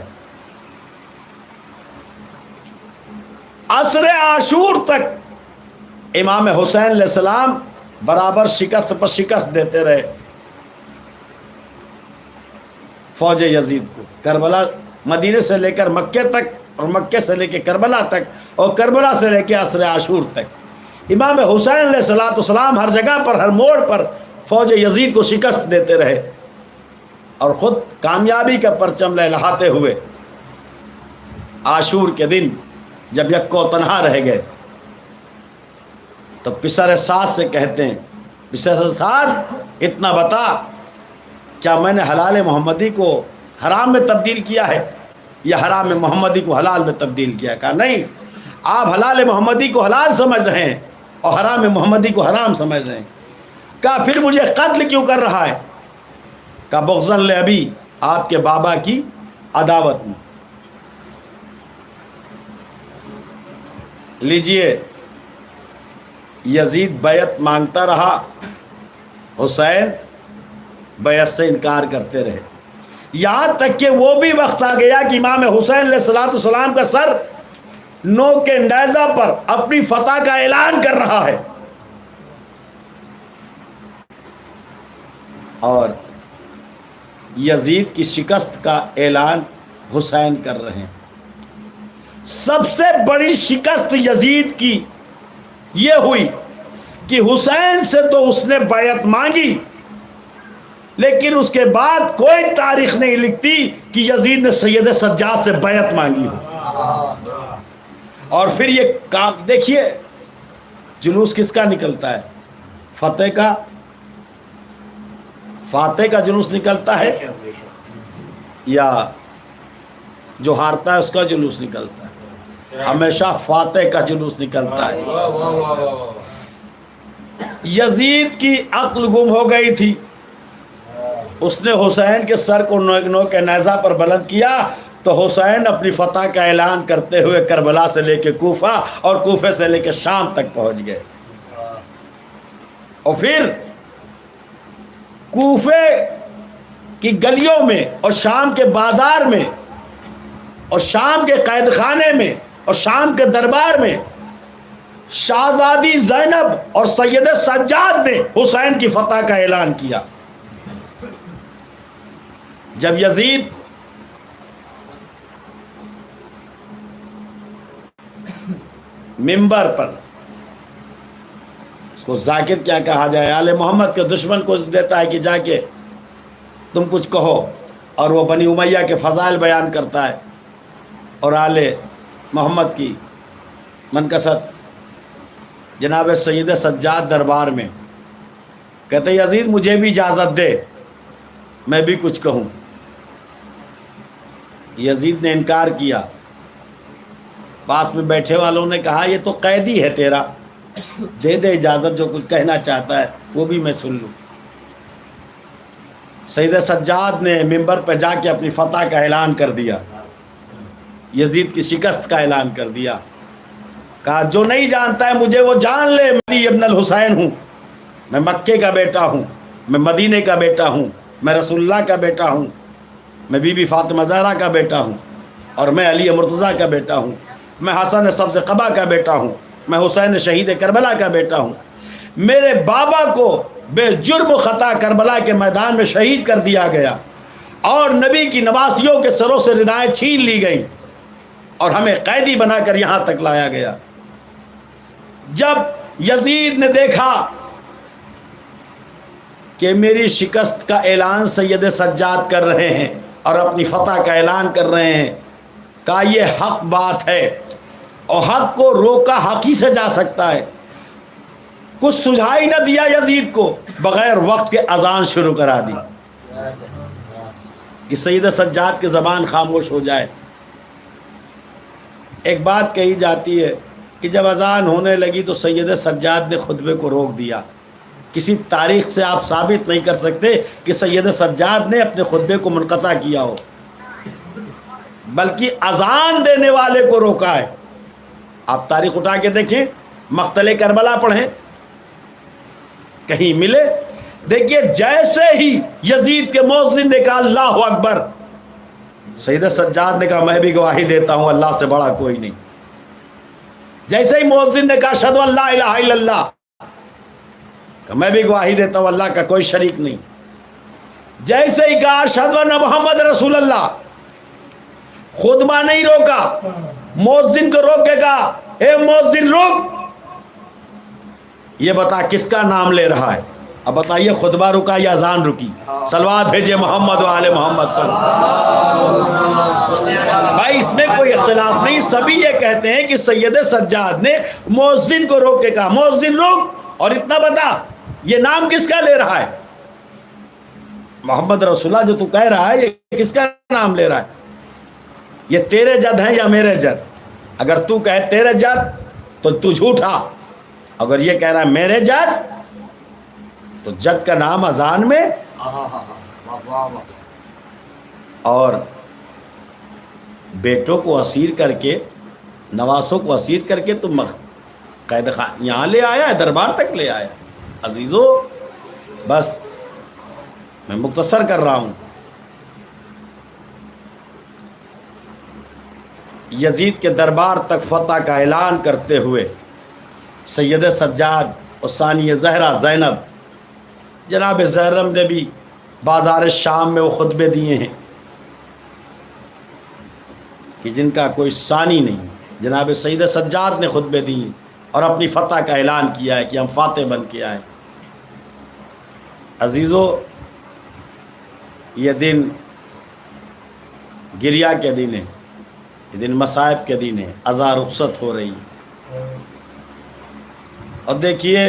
عصر عاشور تک امام حسین علیہ السلام برابر شکست پر شکست دیتے رہے فوج یزید کو، کربلا مدینے سے لے کر مکے تک، اور مکے سے لے کے کربلا تک، اور کربلا سے لے کے عصر عاشور تک امام حسین علیہ السلام ہر جگہ پر، ہر موڑ پر فوج یزید کو شکست دیتے رہے، اور خود کامیابی کا پرچم لہلاتے ہوئے عاشور کے دن جب یکو تنہا رہ گئے تو پسر سعد سے کہتے ہیں، پسر سعد اتنا بتا، کیا میں نے حلال محمدی کو حرام میں تبدیل کیا ہے یا حرام محمدی کو حلال میں تبدیل کیا؟ کہا نہیں، آپ حلال محمدی کو حلال سمجھ رہے ہیں اور حرام محمدی کو حرام سمجھ رہے ہیں۔ کہا پھر مجھے قتل کیوں کر رہا ہے؟ کہا بغضاً لأبی، آپ کے بابا کی عداوت میں۔ لیجئے، یزید بیعت مانگتا رہا، حسین بیعت سے انکار کرتے رہے، یہاں تک کہ وہ بھی وقت آ گیا کہ امام حسین علیہ السلام کا سر نوک کے نیزہ پر اپنی فتح کا اعلان کر رہا ہے، اور یزید کی شکست کا اعلان حسین کر رہے ہیں۔ سب سے بڑی شکست یزید کی یہ ہوئی کہ حسین سے تو اس نے بیعت مانگی، لیکن اس کے بعد کوئی تاریخ نہیں لکھتی کہ یزید نے سید سجاد سے بیعت مانگی ہو۔ اور پھر یہ کام دیکھیے، جلوس کس کا نکلتا ہے؟ فتح کا، فاتح کا جلوس نکلتا ہے یا جو ہارتا ہے اس کا جلوس نکلتا ہے؟ ہمیشہ فاتح کا جلوس نکلتا ہے۔ یزید کی عقل گم ہو گئی تھی، اس نے حسین کے سر کو نو کے نیزہ پر بلند کیا تو حسین اپنی فتح کا اعلان کرتے ہوئے کربلا سے لے کے کوفہ اور کوفے سے لے کے شام تک پہنچ گئے، اور پھر کوفے کی گلیوں میں اور شام کے بازار میں اور شام کے قید خانے میں اور شام کے دربار میں شہزادی زینب اور سید سجاد نے حسین کی فتح کا اعلان کیا۔ جب یزید ممبر پر، اس کو ذاکر کیا کہا جائے، آل محمد کے دشمن کو دیتا ہے کہ جا کے تم کچھ کہو، اور وہ بنی امیہ کے فضائل بیان کرتا ہے اور آل محمد کی منقصت جناب سید سجاد دربار میں، کہتے یزید مجھے بھی اجازت دے میں بھی کچھ کہوں۔ یزید نے انکار کیا، پاس میں بیٹھے والوں نے کہا یہ تو قیدی ہے تیرا، دے دے اجازت، جو کچھ کہنا چاہتا ہے وہ بھی میں سن لوں۔ سید سجاد نے منبر پہ جا کے اپنی فتح کا اعلان کر دیا، یزید کی شکست کا اعلان کر دیا۔ کہا جو نہیں جانتا ہے مجھے وہ جان لے، میں علی ابن الحسین ہوں، میں مکے کا بیٹا ہوں، میں مدینے کا بیٹا ہوں، میں رسول اللہ کا بیٹا ہوں، میں بی بی فاطمہ زہرا کا بیٹا ہوں، اور میں علی مرتضیٰ کا بیٹا ہوں، میں حسن سبز قبا کا بیٹا ہوں، میں حسین شہید کربلا کا بیٹا ہوں۔ میرے بابا کو بے جرم خطا کربلا کے میدان میں شہید کر دیا گیا، اور نبی کی نواسیوں کے سروں سے ردائیں چھین لی گئیں، اور ہمیں قیدی بنا کر یہاں تک لایا گیا۔ جب یزید نے دیکھا کہ میری شکست کا اعلان سید سجاد کر رہے ہیں اور اپنی فتح کا اعلان کر رہے ہیں، کہا یہ حق بات ہے، اور حق کو روکا حق ہی سے جا سکتا ہے۔ کچھ سجھائی نہ دیا یزید کو، بغیر وقت کے اذان شروع کرا دی کہ سید سجاد کی زبان خاموش ہو جائے۔ ایک بات کہی جاتی ہے کہ جب اذان ہونے لگی تو سید سجاد نے خطبے کو روک دیا۔ کسی تاریخ سے آپ ثابت نہیں کر سکتے کہ سید سجاد نے اپنے خطبے کو منقطع کیا ہو، بلکہ اذان دینے والے کو روکا ہے۔ آپ تاریخ اٹھا کے دیکھیں، مقتل کربلا پڑھیں، کہیں ملے؟ دیکھیے جیسے ہی یزید کے مؤذن نے کہا اللہ اکبر، سید سجاد نے کہا میں بھی گواہی دیتا ہوں اللہ سے بڑا کوئی نہیں۔ جیسے ہی مؤذن نے کہا اشہد ان لا الہ الا اللہ، کہ میں بھی گواہی دیتا ہوں اللہ کا کوئی شریک نہیں۔ جیسے ہی کہا اشہد ان محمد رسول اللہ، خطبہ نہیں روکا، مؤذن کو روک کے کہا اے مؤذن روک، یہ بتا کس کا نام لے رہا ہے؟ اب بتائیے خطبہ رکا یا اذان رکی؟ صلوات بھیجے محمد و آل محمد پر۔ بھائی اس میں کوئی اختلاف نہیں، سبھی یہ کہتے ہیں کہ سید سجاد نے مؤذن کو روک کے کہا مؤذن روک، اور اتنا بتا یہ نام کس کا لے رہا ہے؟ محمد رسول اللہ جو تو کہہ رہا ہے یہ کس کا نام لے رہا ہے؟ یہ تیرے جد ہیں یا میرے جد؟ اگر تو کہے تیرے جد تو تو جھوٹا، اگر یہ کہہ رہا ہے میرے جد تو جد کا نام اذان میں اور بیٹوں کو اسیر کر کے، نواسوں کو اسیر کر کے تم قید خان یہاں لے آیا ہے، دربار تک لے آیا۔ عزیزو بس میں مختصر کر رہا ہوں، یزید کے دربار تک فتح کا اعلان کرتے ہوئے سید سجاد اور ثانی زہرا زینب، جناب زہرم نے بھی بازار شام میں وہ خطبے دیے ہیں کہ جن کا کوئی ثانی نہیں، جناب سید سجاد نے خطبے دیے اور اپنی فتح کا اعلان کیا ہے کہ ہم فاتح بن کے آئے۔ عزیزو یہ دن گریہ کے دن ہے، یہ دن مصائب کے دن ہے، عزا رخصت ہو رہی ہے۔ اور دیکھیے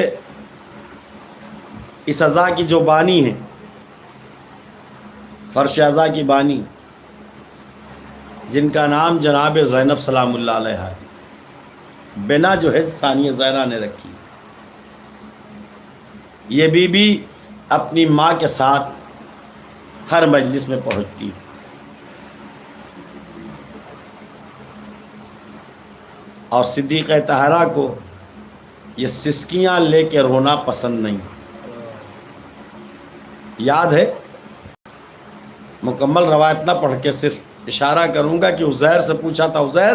اس عزا کی جو بانی ہے، فرش عزا کی بانی، جن کا نام جناب زینب سلام اللہ علیہ ہے، بنا جو ہے ثانیہ زہرا نے رکھی۔ یہ بی بی اپنی ماں کے ساتھ ہر مجلس میں پہنچتی، اور صدیقہ طاہرہ کو یہ سسکیاں لے کے رونا پسند نہیں۔ یاد ہے، مکمل روایت نہ پڑھ کے صرف اشارہ کروں گا کہ عزیر سے پوچھا تھا عزیر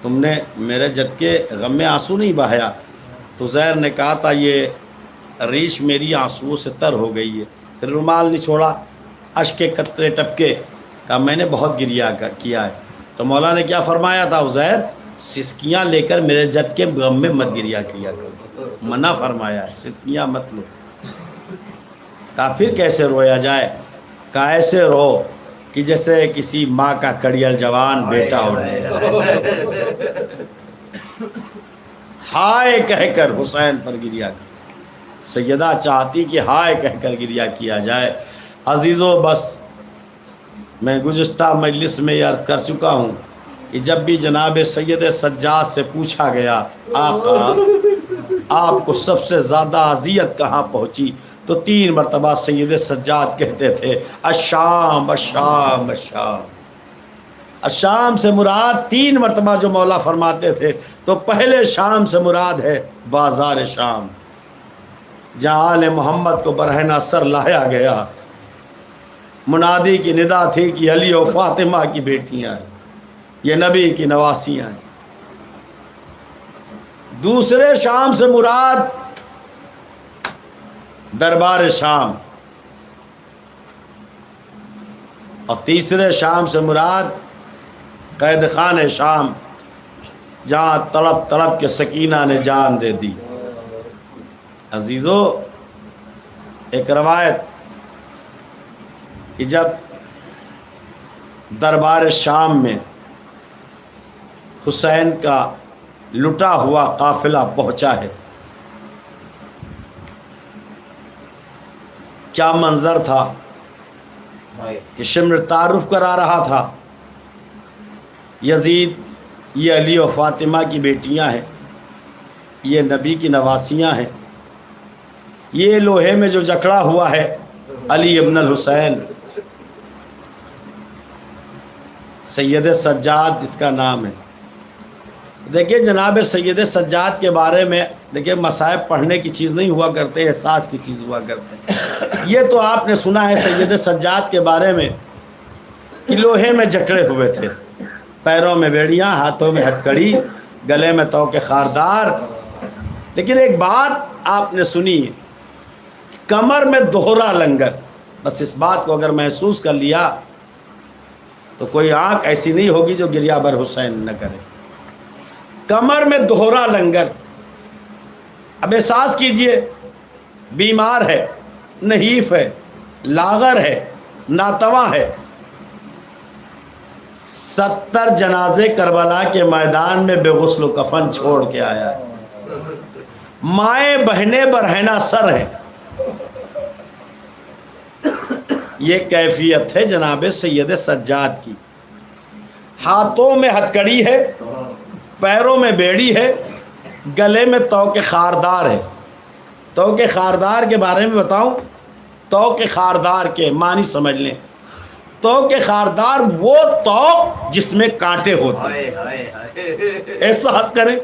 تم نے میرے جد کے غم میں آنسو نہیں بہایا؟ تو عزیر نے کہا تھا یہ ریش میری آنسوؤں سے تر ہو گئی ہے۔ پھر رومال نہیں چھوڑا، اشک کے قطرے ٹپکے، کہا میں نے بہت گریہ کیا ہے۔ تو مولا نے کیا فرمایا تھا؟ عزیر سسکیاں لے کر میرے جد کے غم میں مت گریہ کیا کرو، منع فرمایا ہے، سسکیاں مت لو۔ کہا پھر کیسے رویا جائے؟ کہا ایسے رو کہ جیسے کسی ماں کا کڑیل جوان بیٹا ہو رہے ہیں، ہائے کہہ کر حسین پر گریہ کر۔ سیدہ چاہتی کہ ہائے کہہ کر گریہ کیا جائے۔ عزیزو بس میں گزشتہ مجلس میں یہ عرض کر چکا ہوں کہ جب بھی جناب سید سجاد سے پوچھا گیا آقا آپ کو سب سے زیادہ اذیت کہاں پہنچی، تو 3 مرتبہ سید سجاد کہتے تھے الشام الشام الشام۔ الشام سے مراد 3 مرتبہ جو مولا فرماتے تھے، تو پہلے شام سے مراد ہے بازار شام، جہاں آل محمد کو برہنہ سر لایا گیا۔ منادی کی ندا تھی کہ علی و فاطمہ کی بیٹیاں ہیں، یہ نبی کی نواسیاں ہیں۔ دوسرے شام سے مراد دربار شام، اور تیسرے شام سے مراد قید خان شام، جہاں تڑپ تڑپ کے سکینہ نے جان دے دی۔ عزیزو، ایک روایت کہ جب دربار شام میں حسین کا لٹا ہوا قافلہ پہنچا ہے، کیا منظر تھا کہ شمر تعارف کرا رہا تھا، یزید یہ علی و فاطمہ کی بیٹیاں ہیں، یہ نبی کی نواسیاں ہیں، یہ لوہے میں جو جکڑا ہوا ہے علی ابن الحسین، سید سجاد اس کا نام ہے۔ دیکھیں جناب سید سجاد کے بارے میں دیکھیں مصائب پڑھنے کی چیز نہیں ہوا کرتے، احساس کی چیز ہوا کرتے۔ یہ تو آپ نے سنا ہے سید سجاد کے بارے میں کہ لوہے میں جکڑے ہوئے تھے، پیروں میں بیڑیاں، ہاتھوں میں ہتھکڑی، گلے میں توق خاردار۔ لیکن ایک بات آپ نے سنی ہے، کمر میں دوہرا لنگر، بس اس بات کو اگر محسوس کر لیا تو کوئی آنکھ ایسی نہیں ہوگی جو گریہ بر حسین نہ کرے۔ کمر میں دوہرا لنگر، اب احساس کیجئے، بیمار ہے، نحیف ہے، لاغر ہے، ناتواں ہے، 70 جنازے کربلا کے میدان میں بے غسل و کفن چھوڑ کے آیا ہے، مائیں بہنیں برہنہ سر ہیں۔ یہ کیفیت ہے جناب سید سجاد کی، ہاتھوں میں ہتھکڑی ہے، پیروں میں بیڑی ہے، گلے میں توق خاردار ہے۔ توق خاردار کے بارے میں بتاؤں، توق خاردار کے معنی سمجھ لیں۔ توق خاردار وہ توق جس میں کانٹے ہوتے ہیں۔ احساس کریں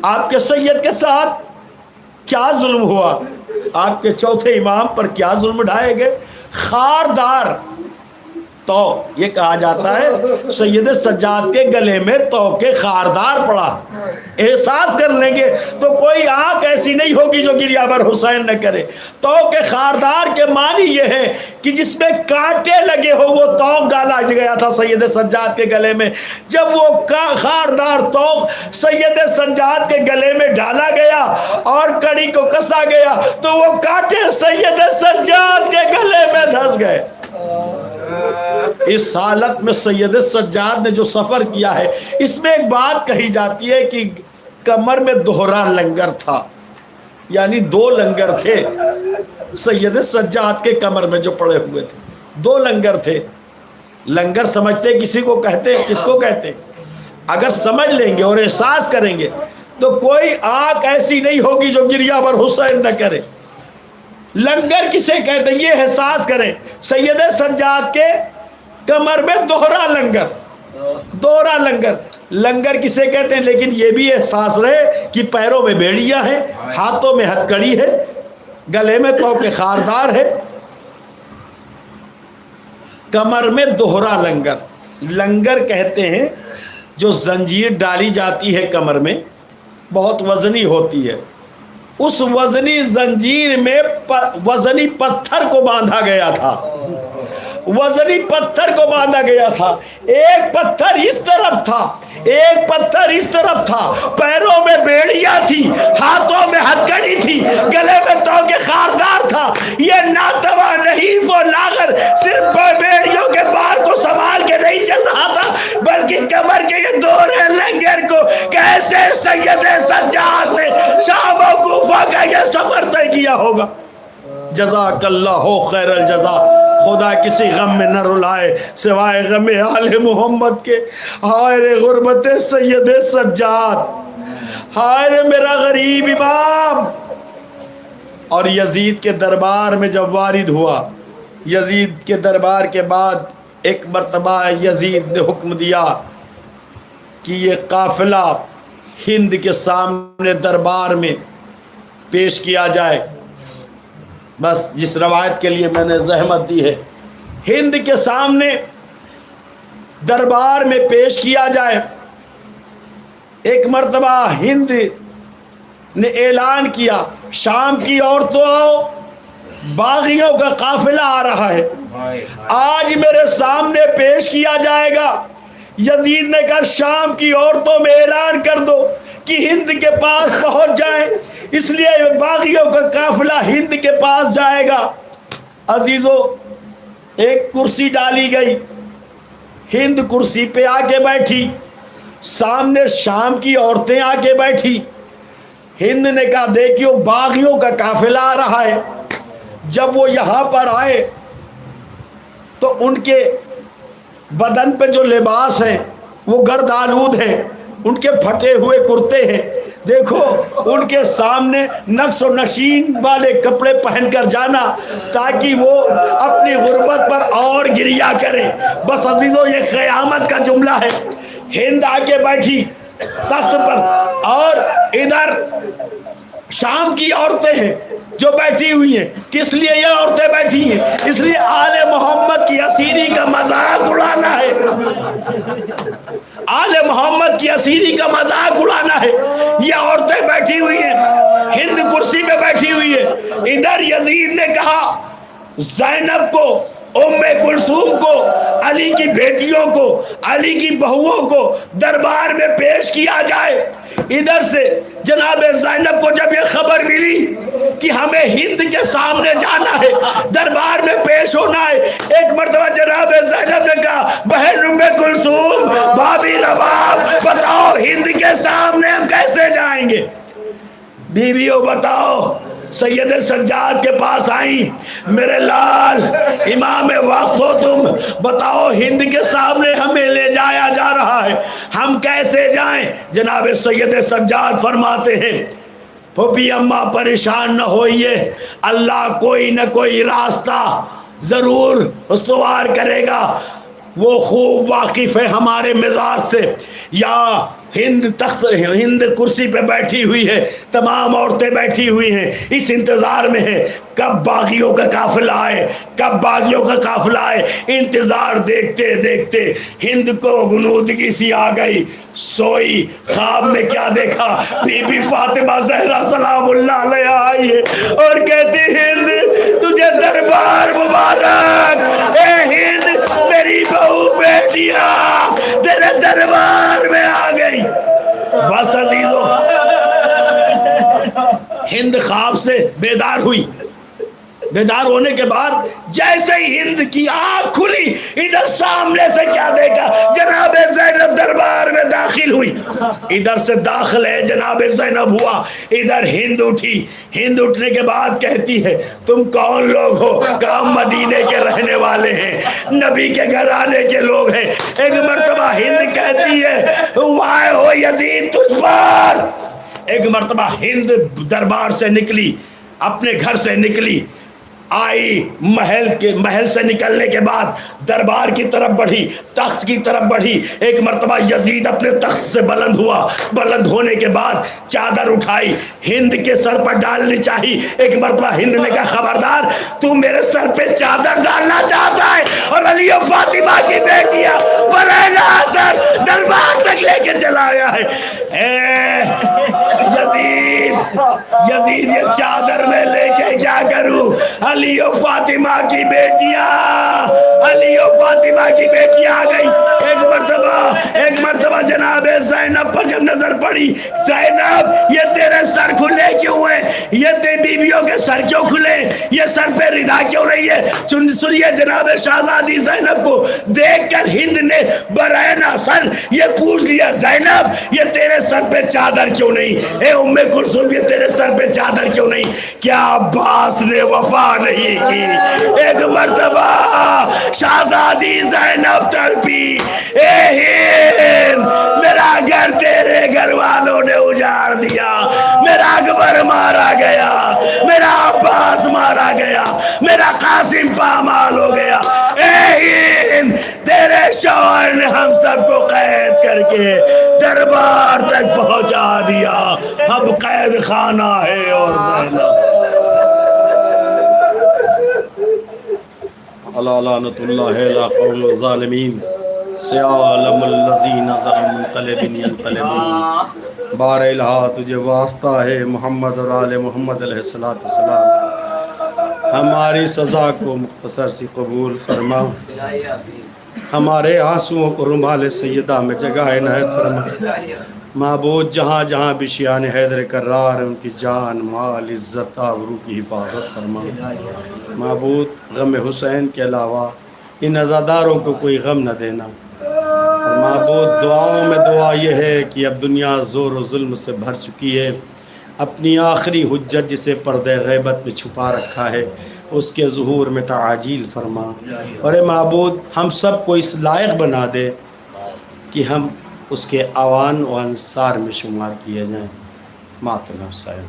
آپ کے سید کے ساتھ کیا ظلم ہوا، آپ کے چوتھے امام پر کیا ظلم ڈھائے گئے۔ خاردار تو یہ کہا جاتا ہے سید سجاد کے گلے میں توق خاردار پڑا۔ احساس کر لیں گے تو کوئی آنکھ ایسی نہیں ہوگی جو گریہ بر حسین نہ کرے۔ توق خاردار کے معنی یہ ہے کہ جس میں کانٹے لگے ہو، وہ توق ڈالا گیا تھا سید سجاد کے گلے میں۔ جب وہ خاردار توق سید سجاد کے گلے میں ڈالا گیا اور کڑی کو کسا گیا تو وہ کانٹے سید سجاد کے گلے میں دھس گئے۔ اس حالت میں سید سجاد نے جو سفر کیا ہے، اس میں ایک بات کہی جاتی ہے کہ کمر میں دوہرا لنگر تھا، یعنی 2 لنگر تھے سید سجاد کے کمر میں جو پڑے ہوئے تھے، 2 لنگر تھے۔ لنگر سمجھتے کسی کو کہتے، کس کو کہتے؟ اگر سمجھ لیں گے اور احساس کریں گے تو کوئی آنکھ ایسی نہیں ہوگی جو گریہ بر حسین نہ کرے۔ لنگر کسے کہتے ہیں یہ احساس کریں۔ سید سجاد کے کمر میں دوہرا لنگر، دوہرا لنگر، لنگر کسے کہتے ہیں؟ لیکن یہ بھی احساس رہے کہ پیروں میں بیڑیاں ہیں، ہاتھوں میں ہتھکڑی ہے، گلے میں توق خاردار ہے، کمر میں دوہرا لنگر۔ لنگر کہتے ہیں جو زنجیر ڈالی جاتی ہے کمر میں، بہت وزنی ہوتی ہے، اس وزنی زنجیر میں وزنی پتھر کو باندھا گیا تھا، وزنی پتھر کو باندھا گیا تھا۔ ایک پتھر اس طرف تھا، ایک پتھر اس طرف تھا، پیروں میں بیڑیاں تھی، ہاتھوں میں ہتھکڑی تھی، گلے میں توق خاردار تھا۔ یہ ناتواں نحیف و لاغر صرف بیڑیوں کے بار کو سنبھال کے نہیں چل رہا تھا، بلکہ کمر کے یہ دوہرے لنگر کو کیسے سید سجاد نے شام و کوفہ کا یہ سفر طے کیا ہوگا۔ جزاک اللہ خیر الجزا، خدا کسی غم میں نہ رلائے سوائے غم آل محمد کے۔ ہائے رے غربت سید سجاد، ہائے رے میرا غریب امام۔ اور یزید کے دربار میں جب وارد ہوا، یزید کے دربار کے بعد ایک مرتبہ یزید نے حکم دیا کہ یہ قافلہ ہند کے سامنے دربار میں پیش کیا جائے۔ بس جس روایت کے لیے میں نے زحمت دی ہے، ہند کے سامنے دربار میں پیش کیا جائے۔ ایک مرتبہ ہند نے اعلان کیا، شام کی عورتوں آؤ، باغیوں کا قافلہ آ رہا ہے، آج میرے سامنے پیش کیا جائے گا۔ یزید نے کہا شام کی عورتوں میں اعلان کر دو کہ ہند کے پاس پہنچ جائیں، اس لیے باغیوں کا قافلہ ہند کے پاس جائے گا۔ عزیزو، ایک کرسی ڈالی گئی، ہند کرسی پہ آ کے بیٹھی، سامنے شام کی عورتیں آ کے بیٹھی۔ ہند نے کہا دیکھیو باغیوں کا قافلہ آ رہا ہے۔ جب وہ یہاں پر آئے تو ان کے بدن پہ جو لباس ہیں وہ گرد آلود ہیں، ان کے پھٹے ہوئے کرتے ہیں۔ دیکھو ان کے سامنے نقش و نشین والے کپڑے پہن کر جانا تاکہ وہ اپنی غربت پر اور گریہ کریں۔ بس عزیزو یہ قیامت کا جملہ ہے۔ ہند آ کے بیٹھی تخت پر، اور ادھر شام کی عورتیں ہیں جو بیٹھی ہوئی ہیں۔ کس لیے یہ عورتیں بیٹھی ہیں؟ اس لیے آل محمد کی اسیری کا مذاق اڑانا ہے، آل محمد کی اسیری کا مذاق اڑانا ہے۔ یہ عورتیں بیٹھی ہوئی ہیں، ہند کرسی پہ بیٹھی ہوئی ہے۔ ادھر یزید نے کہا زینب کو، ام کلثوم کو، علی کی بیٹیوں کو، علی کی بہوؤں کو دربار میں پیش کیا جائے۔ ادھر سے جناب زینب کو جب یہ خبر ملی کہ ہمیں ہند کے سامنے جانا ہے، دربار میں پیش ہونا ہے، ایک مرتبہ جناب زینب نے کہا بہن ام کلثوم، بھابی رباب، بتاؤ ہند کے سامنے ہم کیسے جائیں گے؟ بیویوں بتاؤ۔ سید سجاد کے پاس آئیں، میرے لال امام وقت ہو تم، بتاؤ ہند کے سامنے ہمیں لے جایا جا رہا ہے، ہم کیسے جائیں؟ جناب سید سجاد فرماتے ہیں پھوپھی اماں پریشان نہ ہوئیے، اللہ کوئی نہ کوئی راستہ ضرور استوار کرے گا، وہ خوب واقف ہے ہمارے مزاج سے۔ یا ہند کرسی پہ بیٹھی ہوئی ہے، تمام عورتیں بیٹھی ہوئی ہیں، اس انتظار میں ہے کب باغیوں کا قافلہ آئے، کب باغیوں کا قافلہ آئے۔ انتظار دیکھتے دیکھتے ہند کو غنودگی سی آ گئی، سوئی، خواب میں کیا دیکھا؟ بی بی فاطمہ زہرا سلام اللہ علیہا آئی ہے اور کہتی ہند تجھے دربار مبارک، اے ہند میری بہو بیٹیاں تیرے دربار میں آ گئی۔ بس عزیزو، ہند خواب سے بیدار ہوئی، بیدار ہونے کے بعد جیسے ہی ہند کی آنکھ کھلی، ادھر سامنے سے کیا دیکھا؟ جناب زینب دربار میں داخل ہوئی۔ ادھر سے داخل ہے جناب زینب ہوا، ادھر ہند اٹھی۔ ہند اٹھنے کے بعد کہتی ہے تم کون لوگ ہو؟ کہا مدینے کے رہنے والے ہیں، نبی کے گھر آنے کے لوگ ہیں۔ ایک مرتبہ ہند کہتی ہے وائے ہو یزید تجھ پر۔ ایک مرتبہ ہند دربار سے نکلی، اپنے گھر سے نکلی، آئی محل سے نکلنے کے بعد دربار کی طرف بڑھی، تخت کی طرف بڑھی۔ ایک مرتبہ یزید اپنے تخت سے بلند ہوا، بلند ہونے کے بعد چادر اٹھائی، ہند کے سر پر ڈالنی چاہی۔ ایک مرتبہ ہند نے کہا خبردار، تو میرے سر پہ چادر ڈالنا چاہتا ہے؟ اور علی و فاطمہ کی بیٹیاں بریلا سر دربار تک لے کے چلا آیا ہے۔ اے یزید یہ چادر میں لے کے کیا کروں؟ علی و فاطمہ کی بیٹیاں، علی و فاطمہ کی بیٹیاں آ گئی۔ ایک مرتبہ جناب زینب پر جب نظر پڑی، زینب یہ تیرے سر کھلے کیوں ہیں؟ یہ تیری بیویوں کے سر کیوں کھلے؟ یہ سر پہ ردا کیوں نہیں ہے؟ سنیے جناب شہزادی زینب کو دیکھ کر ہند نے برہنہ سر یہ پوچھ لیا، زینب یہ تیرے سر پہ چادر کیوں نہیں؟ اے ام کلثوم یہ تیرے میرے سر پہ چادر کیوں نہیں؟ کیا عباس نے وفا نہیں کی؟ ایک مرتبہ شہزادی زینب تڑپی، اے ہند میرا گھر تیرے گھر والوں نے اجاڑ دیا، میرا اکبر مارا گیا، میرا عباس مارا گیا، میرا قاسم پامال ہو گیا، اے ہند تیرے شوہر نے ہم سب کو قید کر کے دربار تک پہنچا دیا، اب قید خانہ ہے اور زینب اللہ لعنت اللہ علی قوم الظالمین سیعلم الذین ظلموا منقلب ینقلبون۔ بار الہا تجھے واسطہ ہے محمد اور آل محمد علیہ السلام، ہماری سزا کو مختصر سی قبول فرما، ہمارے آنسوؤں کو رومال سیدہ میں جگہ عنایت فرما۔ معبود جہاں جہاں بھی شیعان حیدر کرار ان کی جان مال عزت آبرو کی حفاظت فرما۔ معبود غم حسین کے علاوہ ان عزاداروں کو کوئی غم نہ دینا، اور معبود دعاؤں میں دعا یہ ہے کہ اب دنیا زور و ظلم سے بھر چکی ہے، اپنی آخری حجت جسے پردہ غیبت میں چھپا رکھا ہے اس کے ظہور میں تعاجیل فرما، اور اے معبود ہم سب کو اس لائق بنا دے کہ ہم اس کے اوان و انصار میں شمار کیے جائیں۔ ماتم حسین۔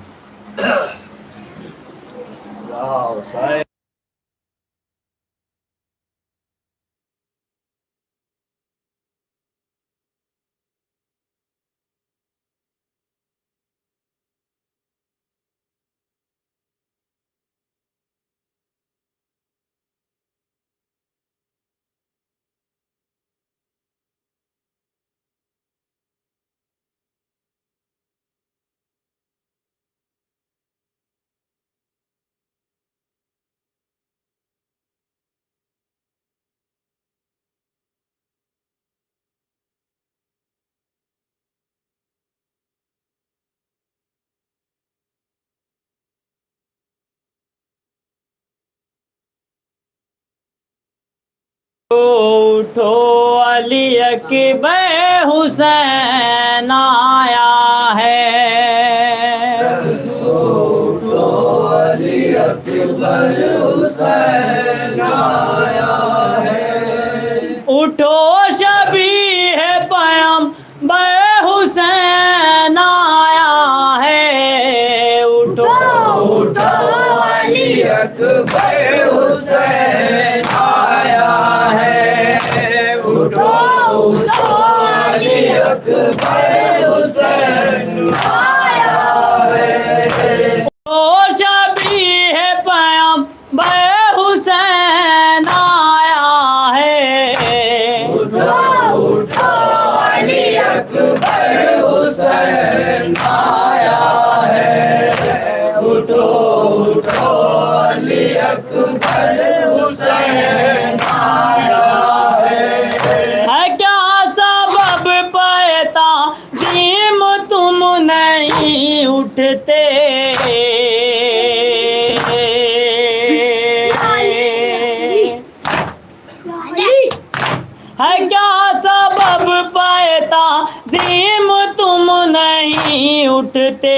اٹھو علی اکبر حسین آیا ہے، اٹھو شبیہ پیغمبر حسین آیا ہے، اٹھو علی اکبر حسین آیا ہے، اٹھو علی اکبر حسین آیا ہے، اٹھو شبیہ پیغمبر حسین آیا ہے، اٹھو علی اکبر حسین آیا ہے، اٹھو علی اکبر حسین آیا ہے کیا سبب پیتا تعظیم تم نہیں اٹھتے، ہے کیا سبب پیتا تعظیم تم نہیں اٹھتے،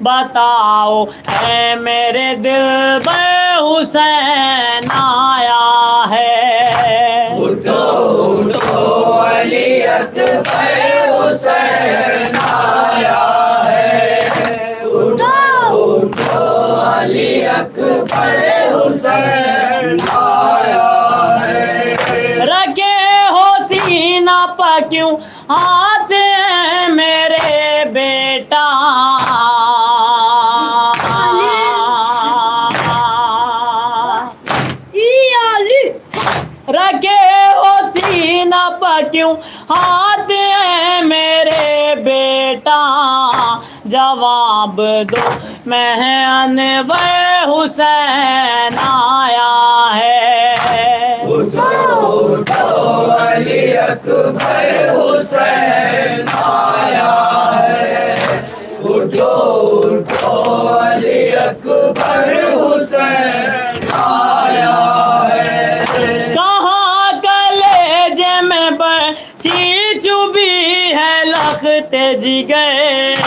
بتاؤ اے میرے دل بر حسین آیا ہے، اٹھو علی اکبر حسین آیا ہے، اٹھو علی اکبر حسین آیا ہے، رکھے ہو سینہ پہ کیوں ہاتھ ہے میرے بیٹا، رکھے ہو سینہ پہ کیوں ہاتھ ہے میرے بیٹا، جواب دو میں انور حسین آیا ہے، اٹھو علی اکبر حسین آیا ہے، اٹھو علی اکبر حسین آیا ہے، کہاں کلیجے میں بچی چبھی ہے لخت جگر،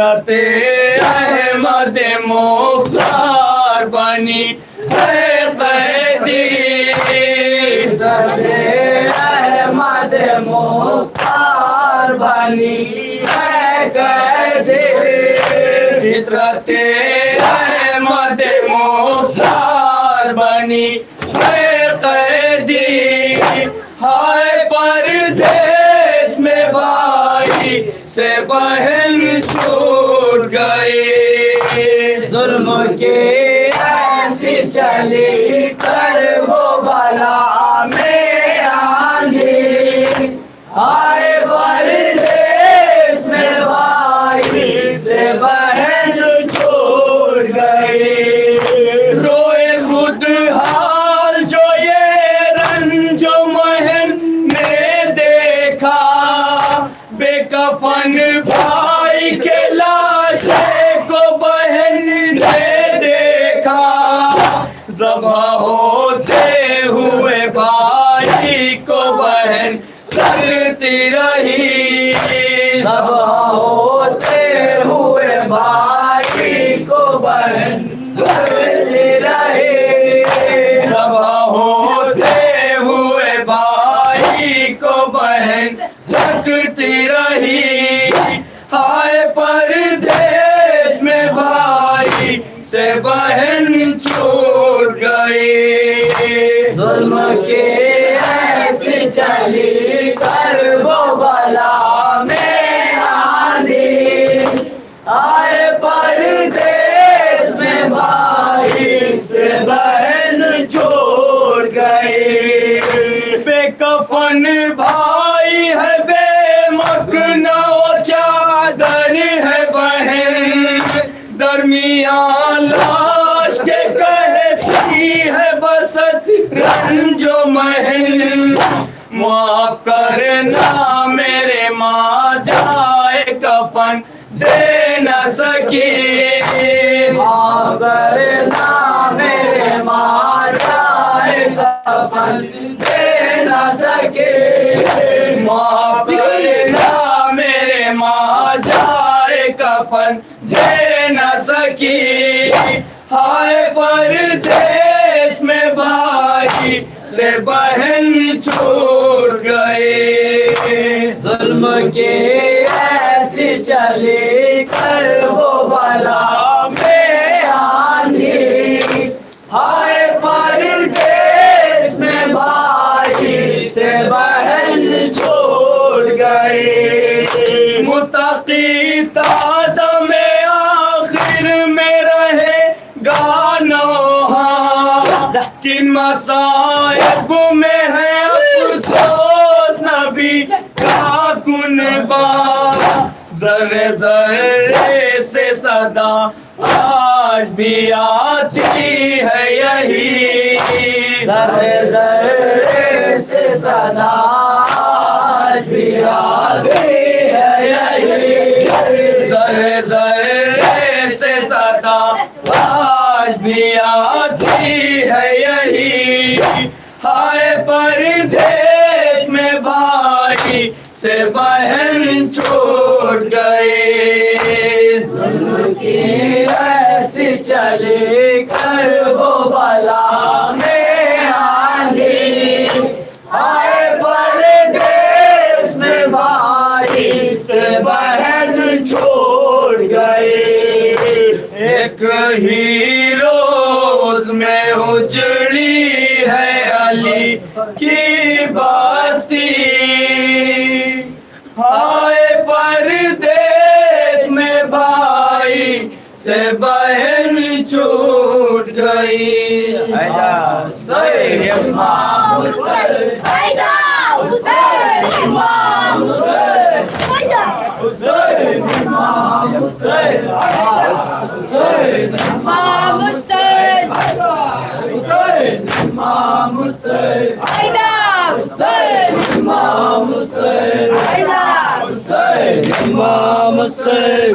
فطرت احمد مختار بنی ہے قیدی فطرت احمد مختار بنی ہے قیدی فطرت احمد مختار بنی ہے قیدی ہائے پردیس میں بھائی سے بہن چھوٹ گئی ظلم کے ایسی چلی کر وہ بلا میں آندھی ہائے پردیس میں بھائی سے بہن چھوٹ گئی روئے خود حال جو یہ رنج و محن نے دیکھا بے کفن بھائی کے لاشے کو بہن نے دیکھا ذبح ہوتے ہوئے بھائی کو بہن تکتی رہی ذبح ہوتے ہوئے بھائی کو بہن تکتی رہی ذبح ہوتے ہوئے بھائی کو بہن تکتی رہی ہائے پردیس میں بھائی سے بہن چھوٹ گئی ظلم کے ایسی چلی کر وہ بلا میں آندھی آئے پردیس میں بھائی سے بہن چھوڑ گئی بے کفن بھائی ہے بے مکنا و چادر ہے بہن درمیان لاش کے کہتی ہے بسط رنج و محن معاف کرنا میرے ماں جائے کفن دے نہ سکی معاف کرنا میرے ماں جائے کفن دے نہ سکی معاف کرنا میرے ماں جائے کفن دے نہ سکی ہائے پردیس میں بھائی سے بہن چھوٹ گئے ظلم کے ایسی چلی کر وہ بلا میں آندھی ہائے پردیس میں بھائی سے بہن چھوٹ گئی متقی تادم آخر میں رہے گانوہاں کن مصائب میں ہے افسوس نبی کا کنبا ذرے ذرے سے صدا آج بھی آتی ہے یہی ذرے ذرے سے صدا آج بھی آتی ہے یہی ذرے ذرے سے صدا آج بھی آتی ہے یہی ہائے پردیس میں بھائی سے بہن چھوٹ گئی ظلم کی ایسی چلی کر وہ بلا میں آندھی ہائے پردیس میں بھائی سے بہن چھوٹ گئی ایک ہی روز میں اجڑی ہے علی کی بستی ہائے پردیس میں بھائی سے بہن چھوٹ گئی حسین امام حسین حسین امام حسین حسین امام حسین حسین امام حسین حسین امام حسین حسین امام حسین حسین امام حسین